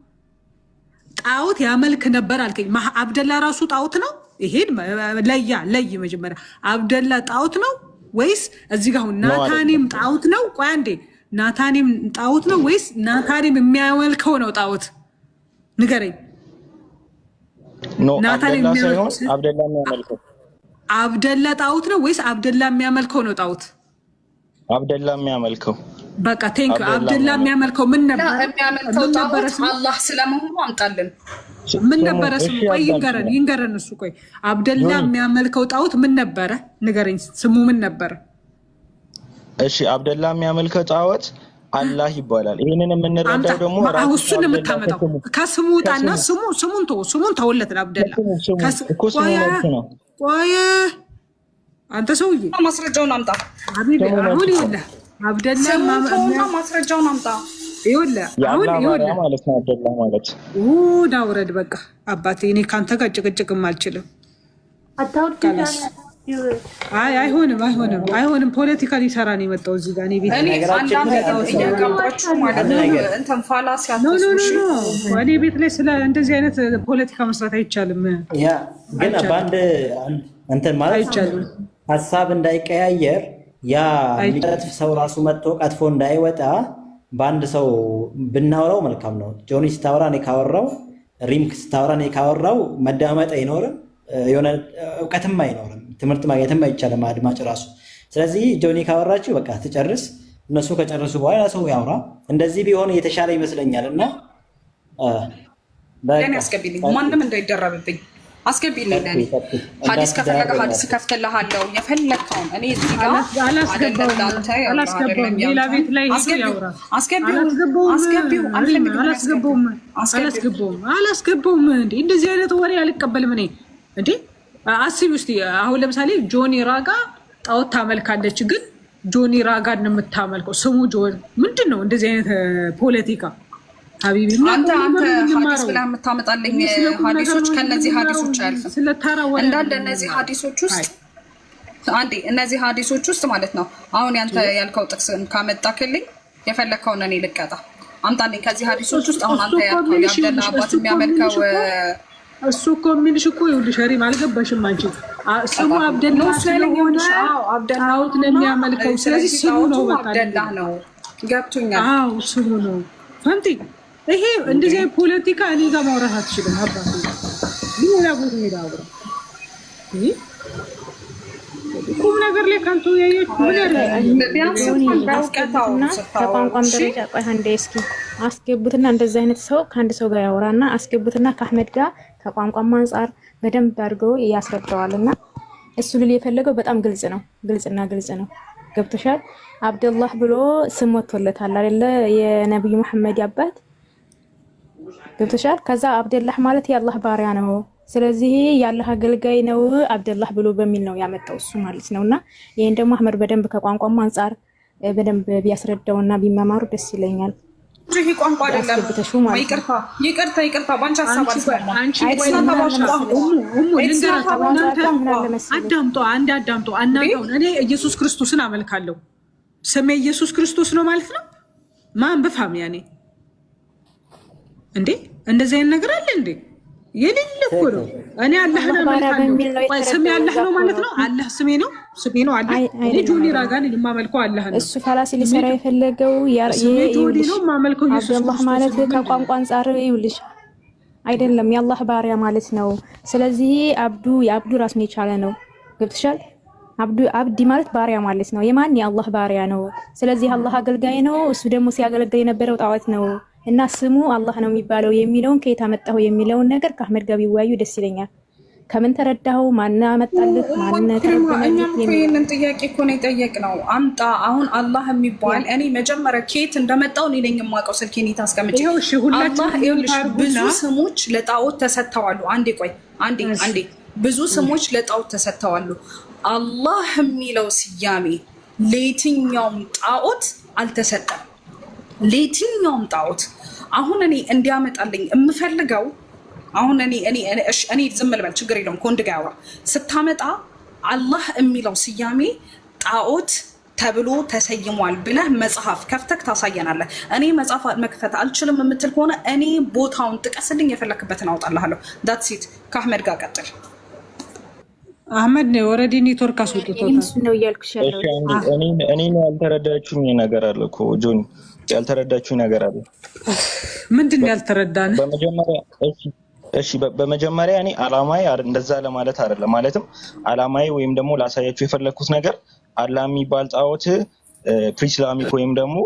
ጣዖት ያመልክ ነበር አልከኝ። አብደላ ራሱ ጣዖት ነው? ይሄን ለይ መጀመሪያ አብደላ ጣዖት ነው ወይስ እዚህ ጋር አሁን ናታኒም ጣዖት ነው? ቆይ አንዴ፣ ናታኒም ጣዖት ነው ወይስ ናታኒም የሚያመልከው ነው ጣዖት? ንገረኝ። ናታኒም ሳይሆን አብደላ የሚያመልከው አብደላ ጣዖት ነው ወይስ አብደላ የሚያመልከው ነው ጣዖት? አብደላ የሚያመልከው። በቃ ቴንክ አብደላ የሚያመልከው ምን ነበር? የሚያመልከው ጣዖት አላህ ስለመሆኑ አምጣልን። ምን ነበረ ስሙ? ቆይ ይንገረን እሱ። ቆይ አብደላ የሚያመልከው ጣዖት ምን ነበረ? ንገረኝ፣ ስሙ ምን ነበረ? እሺ አብደላ የሚያመልከው ጣዖት አላህ ይባላል። ይሄንን የምንረዳው ደግሞ እሱን የምታመጣው ከስሙ ውጣና ስሙን ተውለት። አብደላ ቆይ አንተ ሰውዬ ማስረጃውን አምጣ። አሁን ይኸውልህ አብደላ ማስረጃውን አምጣ። ይኸውልህ አሁን ማለት ነው አብደላ ማለት ዳውረድ በቃ አባቴ፣ እኔ ካንተ ጋር ጭቅጭቅም አልችልም። አይሆንም። ፖለቲካ ሊሰራ ነው የመጣው እዚህ ጋር። እኔ ቤት እኔ ቤት ላይ ስለ እንደዚህ አይነት ፖለቲካ መስራት አይቻልም። ግን በአንድ እንትን ማለት አይቻልም። ሀሳብ እንዳይቀያየር ያ የሚቀጥፍ ሰው ራሱ መጥቶ ቀጥፎ እንዳይወጣ በአንድ ሰው ብናወራው መልካም ነው። ጆኒ ስታወራ እኔ ካወራው፣ ሪም ስታወራ እኔ ካወራው መዳመጥ አይኖርም፣ የሆነ እውቀትም አይኖርም፣ ትምህርት ማግኘትም አይቻልም አድማጭ ራሱ። ስለዚህ ጆኒ ካወራችሁ በቃ ትጨርስ፣ እነሱ ከጨረሱ በኋላ ሰው ያውራ። እንደዚህ ቢሆን የተሻለ ይመስለኛል እና ለእኔ አስገቢልኝ፣ ማንም እንዳይደረብብኝ አስገቢልኝ። ለእኔ ሀዲስ ከፈለገ ሀዲስ ከፍትልሃለሁ፣ የፈለግከውን እኔ እዚህ ጋር አይደለም ላንተ ሌላ ቤት ላይ አላስገባውም። እንዴ እንደዚህ አይነት ወሬ አልቀበልም እኔ። እንዴ አስቢ ውስጥ አሁን ለምሳሌ ጆኒ ራጋ ጣዖት ታመልካለች፣ ግን ጆኒ ራጋን ነው የምታመልከው። ስሙ ጆን ምንድን ነው? እንደዚህ አይነት ፖለቲካ ሀቢቢ አንተ ሀዲስ ብላ የምታመጣልኝ ሀዲሶች ከነዚህ ሀዲሶች አያልፍም እንዳለ እነዚህ ሀዲሶች ውስጥ እነዚህ ሀዲሶች ውስጥ ማለት ነው። አሁን ያንተ ያልከው ጥቅስ ካመጣክልኝ የፈለግከውን እኔ ልቀጣ አምጣልኝ ከዚህ ሀዲሶች ውስጥ። አሁን አንተ ያልከው የአብደላ አባት የሚያመልከው እሱ እኮ የሚልሽ እኮ ይኸውልሽ፣ ሪም አልገባሽም አንቺ። ስሙ አብደላ ስለሆነ ጣዖት ነው የሚያመልከው። ስለዚህ ስሙ ነው አብደላ ነው። ገብቶኛል። አዎ ስሙ ነው። ፈንቲ ይሄ እንደዚህ ፖለቲካ እኔ ጋር ማውራት አትችልም። አባቴ ሌላ ቦታ ሄዳ አውራ ቁም ነገር ላይ ካንቱ ያየች ከቋንቋም ደረጃ ቆይ አንዴ እስኪ አስገቡትና እንደዚህ አይነት ሰው ከአንድ ሰው ጋር ያወራና አስገቡትና ከአህመድ ጋር ከቋንቋም አንፃር በደንብ አድርገው ያስረዳዋልና እሱ ልል የፈለገው በጣም ግልጽ ነው። ግልጽ ነው። ገብቶሻል? አብደላህ ብሎ ስም ወጥቶለታል አይደለ? የነብዩ መሐመድ አባት ገብቶሻል? ከዛ አብደላህ ማለት የአላህ ባሪያ ነው። ስለዚህ የአላህ አገልጋይ ነው አብደላህ ብሎ በሚል ነው ያመጣው እሱ ማለት ነውና ይሄን ደግሞ አህመድ በደንብ ከቋንቋም አንፃር በደንብ ቢያስረዳውና ቢመማሩ ደስ ይለኛል። ይሄ ቋንቋ አይደለም። ይቅርታ ባንቺ ሐሳብ አንቺ አዳምጦ አናውቀውን እኔ ኢየሱስ ክርስቶስን አመልካለሁ። ስሜ ኢየሱስ ክርስቶስ ነው ማለት ነው። ማን በፋም ያኔ እንዴ እንደዚህ አይነት ነገር አለ እንዴ? የሌለ እኮ ነው። እኔ አላህን አመልካለሁ። ስሜ አላህ ነው ማለት ነው። አላህ ስሜ ነው አላህ። እኔ ጆኒ ራጋን የማመልከው አላህ ነው። እሱ ፈላሲ ሊሰራ የፈለገው ጆኒ ነው የማመልከው ኢየሱስ አላህ ማለት ከቋንቋ አንፃር ይውልሽ አይደለም የአላህ ባሪያ ማለት ነው። ስለዚህ የአብዱ ራሱን የቻለ ነው። ገብተሻል? አብዲ ማለት ባሪያ ማለት ነው። የማን የአላህ ባሪያ ነው። ስለዚህ አላህ አገልጋይ ነው። እሱ ደግሞ ሲያገለግል የነበረው ጣዖት ነው እና ስሙ አላህ ነው የሚባለው የሚለውን ከየት አመጣው የሚለውን ነገር ከአህመድ ጋር ቢወያዩ ደስ ይለኛል። ከምን ተረዳኸው? ማን አመጣልህ? ማን እኛም እኮ ይሄንን ጥያቄ እኮ ነው የጠየቅነው። አምጣ አሁን አላህ የሚባል እኔ መጀመሪያ ከየት እንደመጣው እኔ ነኝ የማውቀው። ስልኬን ታስቀምጪ። አላህ ይኸውልሽ ብዙ ስሞች ለጣዖት ተሰጥተዋል። አንዴ ብዙ ስሞች ለጣዖት ተሰጥተዋል። አላህ የሚለው ስያሜ ለየትኛውም ጣዖት አልተሰጠም። ለየትኛውም ጣዖት አሁን እኔ እንዲያመጣልኝ የምፈልገው አሁን እኔ ዝም ልበል ችግር የለውም። ከወንድ ጋር ያወራ ስታመጣ አላህ የሚለው ስያሜ ጣዖት ተብሎ ተሰይሟል ብለህ መጽሐፍ ከፍተህ ታሳየናለህ። እኔ መጽሐፍ መክፈት አልችልም የምትል ከሆነ እኔ ቦታውን ጥቀስልኝ፣ የፈለክበትን አውጣልሃለሁ። ዳትስ ኢት። ከአህመድ ጋር ቀጥል። አህመድ ነው ኦልሬዲ ኔትወርክ አስወጥቶታል ነው እያልኩሽ ያለው። እኔ ያልተረዳችሁኝ ነገር አለ እኮ ጆኒ፣ ያልተረዳችሁኝ ነገር አለ። ምንድን ነው ያልተረዳን? በመጀመሪያ እኔ አላማዬ እንደዛ ለማለት አይደለም። ማለትም አላማዬ ወይም ደግሞ ላሳያችሁ የፈለኩት ነገር አላህ የሚባል ጣዖት ፕሪስላሚክ ወይም ደግሞ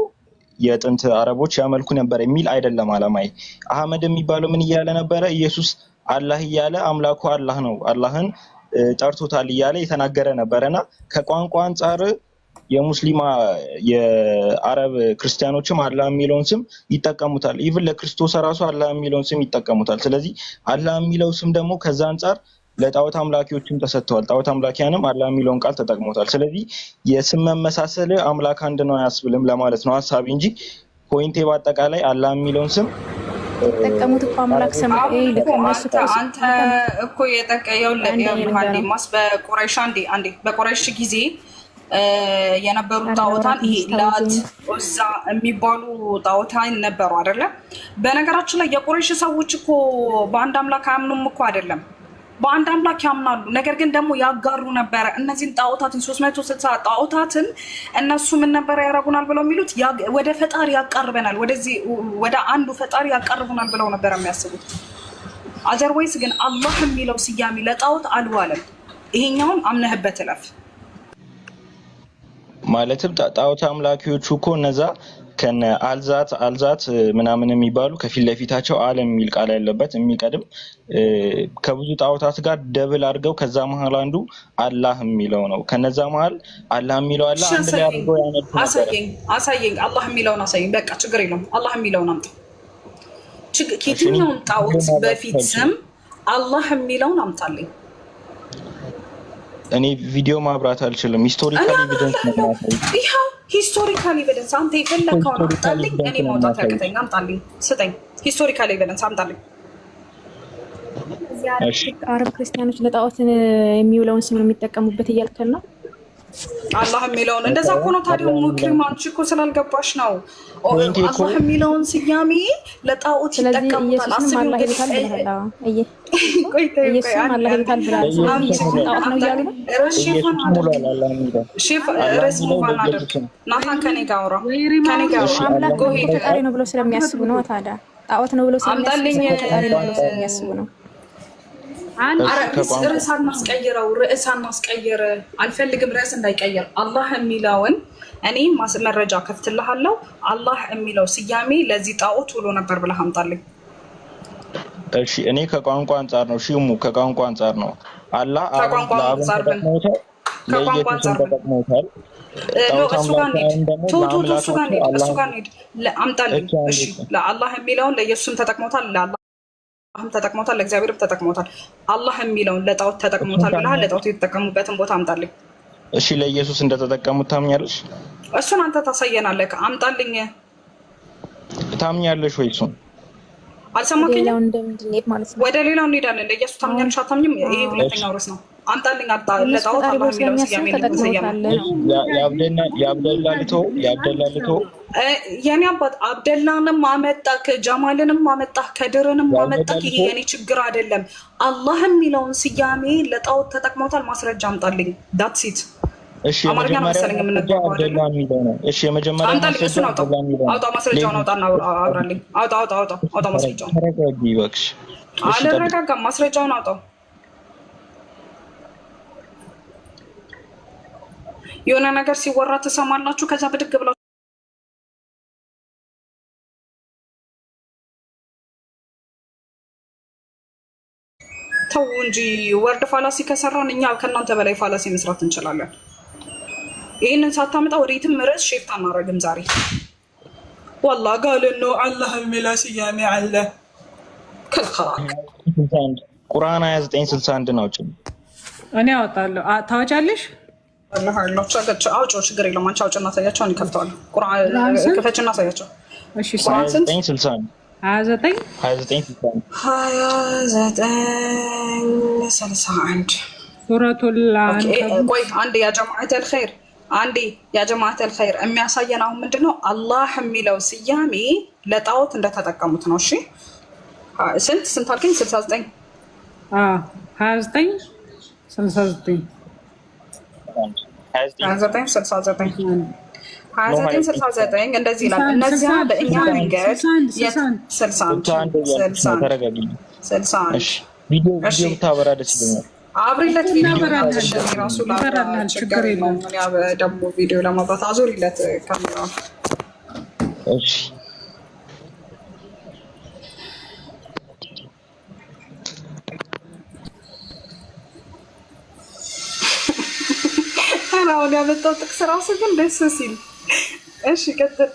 የጥንት አረቦች ያመልኩ ነበር የሚል አይደለም አላማዬ። አህመድ የሚባለው ምን እያለ ነበረ? ኢየሱስ አላህ እያለ አምላኩ አላህ ነው አላህን ጠርቶታል እያለ የተናገረ ነበረና ከቋንቋ አንፃር የሙስሊማ የአረብ ክርስቲያኖችም አላህ የሚለውን ስም ይጠቀሙታል። ኢቭን ለክርስቶስ ራሱ አላህ የሚለውን ስም ይጠቀሙታል። ስለዚህ አላህ የሚለው ስም ደግሞ ከዛ አንፃር ለጣዖት አምላኪዎችም ተሰጥተዋል። ጣዖት አምላኪያንም አላህ የሚለውን ቃል ተጠቅሞታል። ስለዚህ የስም መመሳሰል አምላክ አንድ ነው አያስብልም ለማለት ነው ሀሳቢ እንጂ ፖይንቴ በአጠቃላይ አላህ የሚለውን ስም ተጠቀሙት እኮ አምላክ ሰማይ ለከነሱ አንተ እኮ የጠቀየው ለማስ በቁረይሽ ጊዜ የነበሩ ጣዖታን ይሄ ላት ኡዛ የሚባሉ ጣዖታን ነበሩ አይደለ? በነገራችን ላይ የቁረይሽ ሰዎች እኮ በአንድ አምላክ አያምኑም እኮ አይደለም፣ በአንድ አምላክ ያምናሉ። ነገር ግን ደግሞ ያጋሩ ነበረ። እነዚህን ጣዖታትን 360 ጣዖታትን እነሱ ምን ነበረ ያደርጉናል ብለው የሚሉት ወደ ፈጣሪ ያቃርበናል፣ ወደ አንዱ ፈጣሪ ያቃርቡናል ብለው ነበር የሚያስቡት። አዘርዌይስ ግን አላህ የሚለው ስያሜ ለጣዖት አልዋለም። ይሄኛውን አምነህበት እለፍ። ማለትም ጣዖት አምላኪዎቹ እኮ እነዛ ከነ አልዛት ምናምን የሚባሉ ከፊት ለፊታቸው ዓለም የሚል ቃል ያለበት የሚቀድም ከብዙ ጣዖታት ጋር ደብል አድርገው ከዛ መሀል አንዱ አላህ የሚለው ነው። ከነዛ መሀል አላህ የሚለው አለ አንድ ላይ አድርገው ያነዱ ነበር። አሳየኝ አላህ የሚለውን አሳየኝ። በቃ ችግር የለውም አላህ የሚለውን አምጣ። ከየትኛውም ጣዖት በፊት ስም አላህ የሚለውን አምጣልኝ። እኔ ቪዲዮ ማብራት አልችልም። ሂስቶሪካል ኤቪደንስ ነው። ይሄው ሂስቶሪካል ኤቪደንስ አንተ የፈለከውን አምጣልኝ። እኔ ማውጣት ያቅተኝ አምጣልኝ፣ ስጠኝ። ሂስቶሪካል ኤቪደንስ አምጣልኝ። አረብ ክርስቲያኖች ለጣዖት የሚውለውን ስም የሚጠቀሙበት እያልከን ነው። አላህ የሚለውን እንደዛ እኮ ነው። ታዲያ ሙክሪም አንቺ እኮ ስላልገባሽ ነው። አላህ የሚለውን ስያሜ ለጣዖት ይጠቀሙታል። ፈጣሪ ነው ብሎ ስለሚያስቡ ነው። ታዲያ ጣዖት ነው ብሎ ስለሚያስቡ ነው። ርዕስ አናስቀይር አልፈልግም። ርዕስ እንዳይቀየር አላህ የሚለውን እኔ መረጃ ከፍትልሃለሁ። አላህ የሚለው ስያሜ ለዚህ ጣዖት ውሎ ነበር ብለህ አምጣልኝ። እሺ እኔ ከቋንቋ አንጻር ነው። እሺ ከቋንቋ አንጻር ነው። አላህ ከቋንቋ አንጻር ተጠቅሞታል። አምጣልኝ። እሺ ለአላህ የሚለውን ለኢየሱስም ተጠቅሞታል፣ ለአላህም ተጠቅሞታል፣ ለእግዚአብሔርም ተጠቅሞታል። አላህ የሚለውን ለጣዖት ተጠቅሞታል ብለሃል። ለጣዖት የተጠቀሙበትን ቦታ አምጣልኝ። እሺ ለኢየሱስ እንደተጠቀሙት ታምኛለሽ? እሱን አንተ ታሳየናለህ። አምጣልኝ። ታምኛለሽ ወይ? እሱን አልሰማከኝም። ወደ ሌላው እንሄዳለን። ለኢየሱስ ታምኛለሽ አታምኝም? ይሄ ሁለተኛው ርዕስ ነው። አምጣልኝ። ለጣዖት አላህ የሚለው ስያሜ የአብደላልቶ የኔ አባት አብደላንም አመጣህ፣ ጀማልንም አመጣህ፣ ከድርንም አመጣህ። ይሄ የኔ ችግር አይደለም። አላህ የሚለውን ስያሜ ለጣዖት ተጠቅሞታል። ማስረጃ አምጣልኝ። ዳትሲት አማርኛ ነው መሰለኝ የምንገባው አይደል? እሺ የመጀመሪያ አምጣልኝ። እሱን አውጣ፣ ማስረጃውን አውጣና አውራልኝ። አውጣ ማስረጃውን። አልረጋጋም። ማስረጃውን አውጣው። የሆነ ነገር ሲወራ ትሰማላችሁ፣ ከዛ ብድግ ብለው ተው እንጂ። ወርድ ፋላሲ ከሰራን እኛ ከእናንተ በላይ ፋላሲ መስራት እንችላለን። ይህንን ሳታመጣ ወዴትም ርዕስ ሼፍት አናረግም ዛሬ። ወላ ጋልን ነው አላህ የሚለው ስያሜ አለ ከልከራክ ቁርአን 2961 ነው። እኔ አወጣለሁ። ታወጫለሽ? አውጪው፣ ችግር የለውም። አንቺ አውጭና አሳያቸው። እኔ ከፍተዋለሁ። ቁርአን ክፈችና አሳያቸው። እሺ 2961 2961 ሱረቱል ቆይ አንዴ ያ ጀማዓተል ኸይር የሚያሳየን አሁን ምንድነው? አላህ የሚለው ስያሜ ለጣዖት እንደተጠቀሙት ነው። እሺ ስንት አልከኝ? 69 2969 እንደዚህ ይላል። እነዚያ በእኛ መንገድ 61 ቪዲዮ ብታበራ ደስ ይለኛል። አብሪለት ቪዲዮ ራሱ ችግር የለውም። ደግሞ ቪዲዮ ለማብራት አዙሪለት ካሜራውን። እሺ አሁን ያመጣው ጥቅስ ራሱ ግን ደስ ሲል። እሺ ቀጥል።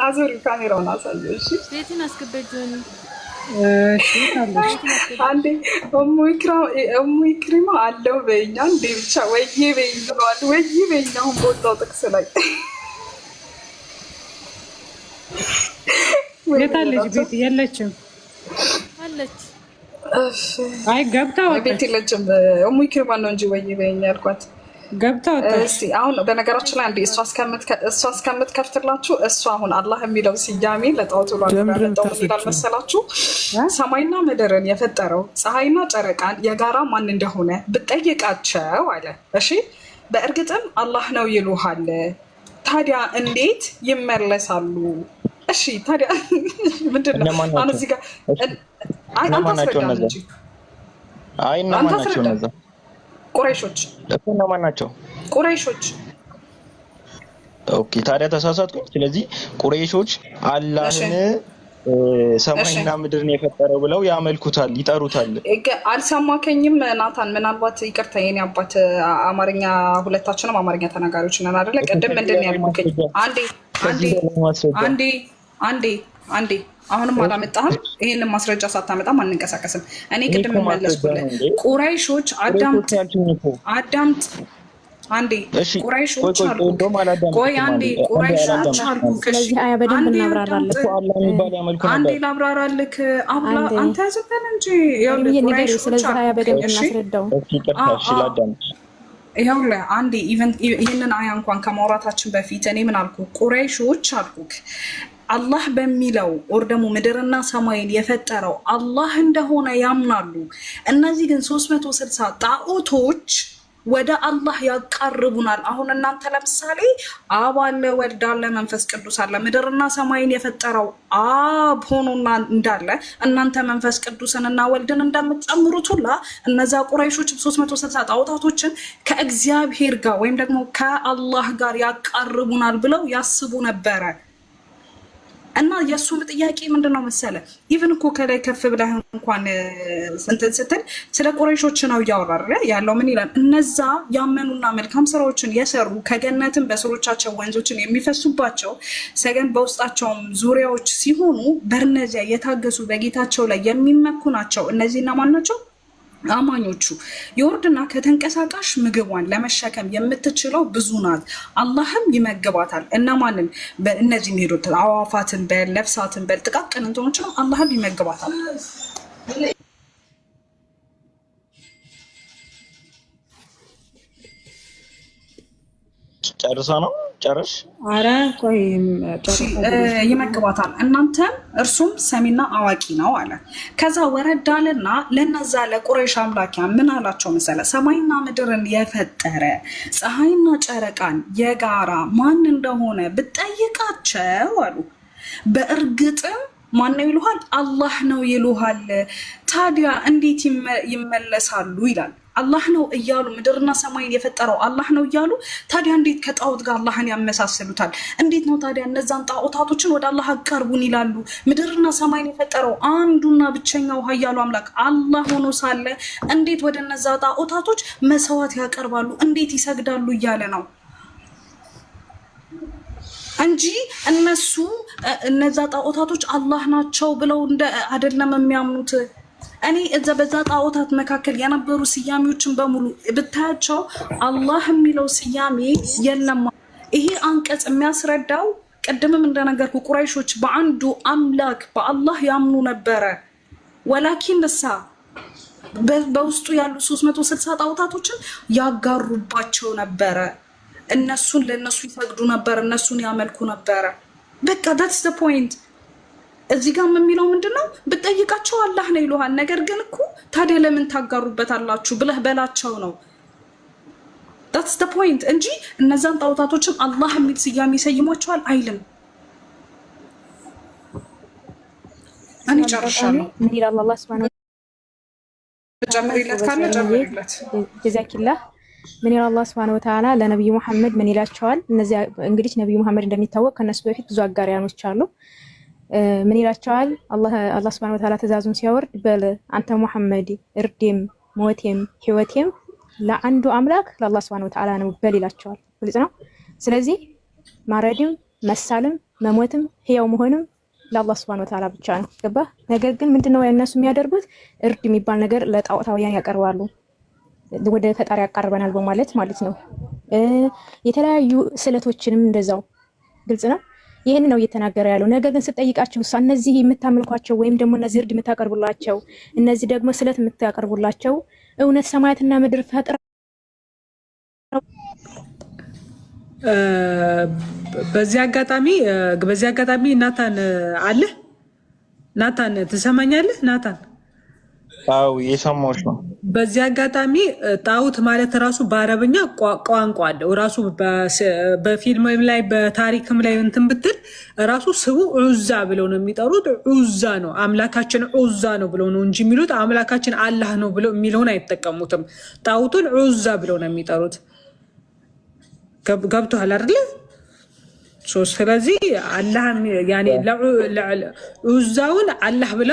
አዙሪ ካሜራውን አሳየው። እሺ ቤትን አስገበጁን። እሺ አንዴ እሙ ኢክራም አለው በእኛ እንዴ ብቻ ወይዬ በይኝ ብለዋል። ወይዬ በይኝ አሁን በወጣው ጥቅስ ላይ የታለች? ቤት የለችም አለች። አይ ገብታ ቤት የለችም። እሙ ኢክራም ነው እንጂ ወይዬ በይኝ ያልኳት ገብታ ወጣች። አሁን በነገራችን ላይ አንዴ እሷ እስከምትከፍትላችሁ እሷ አሁን አላህ የሚለው ስያሜ ለጣዖት ብሎ ያመጣው ይላል መሰላችሁ። ሰማይና ምድርን የፈጠረው ፀሐይና ጨረቃን የጋራ ማን እንደሆነ ብጠይቃቸው አለ። እሺ በእርግጥም አላህ ነው ይሉሃል። ታዲያ እንዴት ይመለሳሉ? እሺ ታዲያ ምንድነው አሁን እዚህ ጋር ቁረይሾች እነማን ናቸው? ቁረይሾች ኦኬ ታዲያ ተሳሳትኩኝ። ስለዚህ ቁረይሾች አላህን ሰማይና ምድርን የፈጠረው ብለው ያመልኩታል፣ ይጠሩታል። አልሰማከኝም ናታን? ምናልባት ይቅርታ የኔ አባት አማርኛ፣ ሁለታችንም አማርኛ ተናጋሪዎች ነን አይደለ? ቅድም ምንድን ነው ያልኩኝ? አንዴ አሁንም አላመጣህም። ይሄንን ማስረጃ ሳታመጣም አንንቀሳቀስም። እኔ ቅድም መለስኩልህ። ቁረይሾች አዳምጥ አንዴ ቁረይሾች አሉ። ቆይ አንዴ ቁረይሾች አሉ። ስለዚህ አያ በደንብ እናብራራለን። አንዴ ላብራራልክ። አብላ አንተ ያዘበን እንጂ ስለዚህ አያ በደንብ እናስረዳው። ይኸውልህ አንዴ ይህንን አያ እንኳን ከማውራታችን በፊት እኔ ምን አልኩ? ቁረይሾች አልኩክ አላህ በሚለው ወር ደግሞ ምድርና ሰማይን የፈጠረው አላህ እንደሆነ ያምናሉ። እነዚህ ግን 360 ጣዖቶች ወደ አላህ ያቃርቡናል። አሁን እናንተ ለምሳሌ አብ አለ፣ ወልድ አለ፣ መንፈስ ቅዱስ አለ። ምድርና ሰማይን የፈጠረው አብ ሆኖና እንዳለ እናንተ መንፈስ ቅዱስንና ወልድን እንደምትጨምሩት ሁላ እነዛ ቁረይሾች 360 ጣዖታቶችን ከእግዚአብሔር ጋር ወይም ደግሞ ከአላህ ጋር ያቃርቡናል ብለው ያስቡ ነበረ። እና የእሱ ጥያቄ ምንድነው መሰለ? ኢቭን እኮ ከላይ ከፍ ብለህ እንኳን እንትን ስትል ስለ ቁረይሾች ነው እያወራረ ያለው። ምን ይላል? እነዛ ያመኑና መልካም ስራዎችን የሰሩ ከገነትም በስሮቻቸው ወንዞችን የሚፈሱባቸው ሰገን በውስጣቸውም ዙሪያዎች ሲሆኑ በእነዚያ የታገሱ በጌታቸው ላይ የሚመኩ ናቸው። እነዚህና ማን ናቸው? አማኞቹ። የወርድና ከተንቀሳቃሽ ምግቧን ለመሸከም የምትችለው ብዙ ናት፣ አላህም ይመግባታል። እነማንን? እነዚህ የሚሄዱት አዋፋትን በል ነፍሳትን በል ጥቃቅን እንትኖች ነው፣ አላህም ይመግባታል። ጨርሳ ነው ጨርሽ? አረ ቆይ ይመግባታል፣ እናንተም እርሱም ሰሚና አዋቂ ነው አለ። ከዛ ወረድ አለና ለነዛ ለቁረይሽ አምላኪያ ምን አላቸው መሰለ? ሰማይና ምድርን የፈጠረ ፀሐይና ጨረቃን የጋራ ማን እንደሆነ ብጠይቃቸው አሉ በእርግጥም ማን ነው ይሉሃል? አላህ ነው ይሉሃል። ታዲያ እንዴት ይመለሳሉ ይላል። አላህ ነው እያሉ ምድርና ሰማይን የፈጠረው አላህ ነው እያሉ ታዲያ እንዴት ከጣዖት ጋር አላህን ያመሳሰሉታል? እንዴት ነው ታዲያ እነዛን ጣዖታቶችን ወደ አላህ አቀርቡን ይላሉ? ምድርና ሰማይን የፈጠረው አንዱና ብቸኛው ኃያሉ አምላክ አላህ ሆኖ ሳለ እንዴት ወደ እነዛ ጣዖታቶች መስዋዕት ያቀርባሉ? እንዴት ይሰግዳሉ እያለ ነው እንጂ እነዛ ጣዖታቶች አላህ ናቸው ብለው አይደለም የሚያምኑት። እኔ በዛ ጣዖታት መካከል የነበሩ ስያሜዎችን በሙሉ ብታያቸው አላህ የሚለው ስያሜ የለም። ይሄ አንቀጽ የሚያስረዳው ቅድምም እንደነገርኩ ቁረይሾች በአንዱ አምላክ በአላህ ያምኑ ነበረ። ወላኪን በውስጡ ያሉ 360 ጣዖታቶችን ያጋሩባቸው ነበረ። እነሱን ለነሱ ይሰግዱ ነበር፣ እነሱን ያመልኩ ነበረ። በቃ that's the point። እዚህ ጋር የሚለው ምንድነው? ብጠይቃቸው አላህ ነው ይሉሃል። ነገር ግን እኮ ታዲያ ለምን ታጋሩበታላችሁ ብለህ በላቸው ነው። that's the point እንጂ እነዛን ጣዖታቶችን አላህ የሚል ስያሜ ይሰይሟቸዋል አይልም። እኔ ጨርሻለሁ። ምን ይላል አላህ Subhanahu ጨምሪለት ካለ ጨምሪለት። ጀዛኪላህ። ምን ይላል አላህ Subhanahu Wa Ta'ala ለነብዩ መሐመድ ምን ይላቸዋል? እነዚህ እንግዲህ ነብዩ መሐመድ እንደሚታወቅ ከነሱ በፊት ብዙ አጋሪያኖች አሉ። ምን ይላቸዋል? አላህ Subhanahu Wa Ta'ala ትእዛዙን ሲያወርድ በል አንተ መሐመድ እርዴም ሞቴም ህይወቴም ለአንዱ አምላክ ለአላህ Subhanahu Wa Ta'ala ነው በል ይላቸዋል። ግልጽ ነው። ስለዚህ ማረድም መሳልም መሞትም ህያው መሆንም ለአላህ Subhanahu Wa Ta'ala ብቻ ነው። ገባ? ነገር ግን ምንድነው እነሱ የሚያደርጉት? እርድ የሚባል ነገር ለጣዖታውያን ያቀርባሉ። ወደ ፈጣሪ ያቀርበናል በማለት ማለት ነው። የተለያዩ ስለቶችንም እንደዛው። ግልጽ ነው። ይሄን ነው እየተናገረ ያለው። ነገር ግን ስጠይቃችሁ እነዚህ የምታመልኳቸው ወይም ደግሞ እነዚህ እርድ የምታቀርቡላቸው እነዚህ ደግሞ ስለት የምታቀርቡላቸው እውነት ሰማያትና ምድር ፈጥረው በዚህ አጋጣሚ ናታን አለ። ናታን ትሰማኛለህ? ናታን አው የሰማሁሽ ነው። በዚህ አጋጣሚ ጣዖት ማለት ራሱ በአረብኛ ቋንቋ አለው። ራሱ በፊልም ላይ በታሪክም ላይ እንትን ብትል ራሱ ስሙ ዑዛ ብለው ነው የሚጠሩት። ዑዛ ነው አምላካችን ዑዛ ነው ብለው ነው እንጂ የሚሉት አምላካችን አላህ ነው ብለው የሚለውን አይጠቀሙትም። ጣዖቱን ዑዛ ብለው ነው የሚጠሩት። ገብቶሃል አይደል? ስለዚህ አላህ ያኔ ዑዛውን አላህ ብላ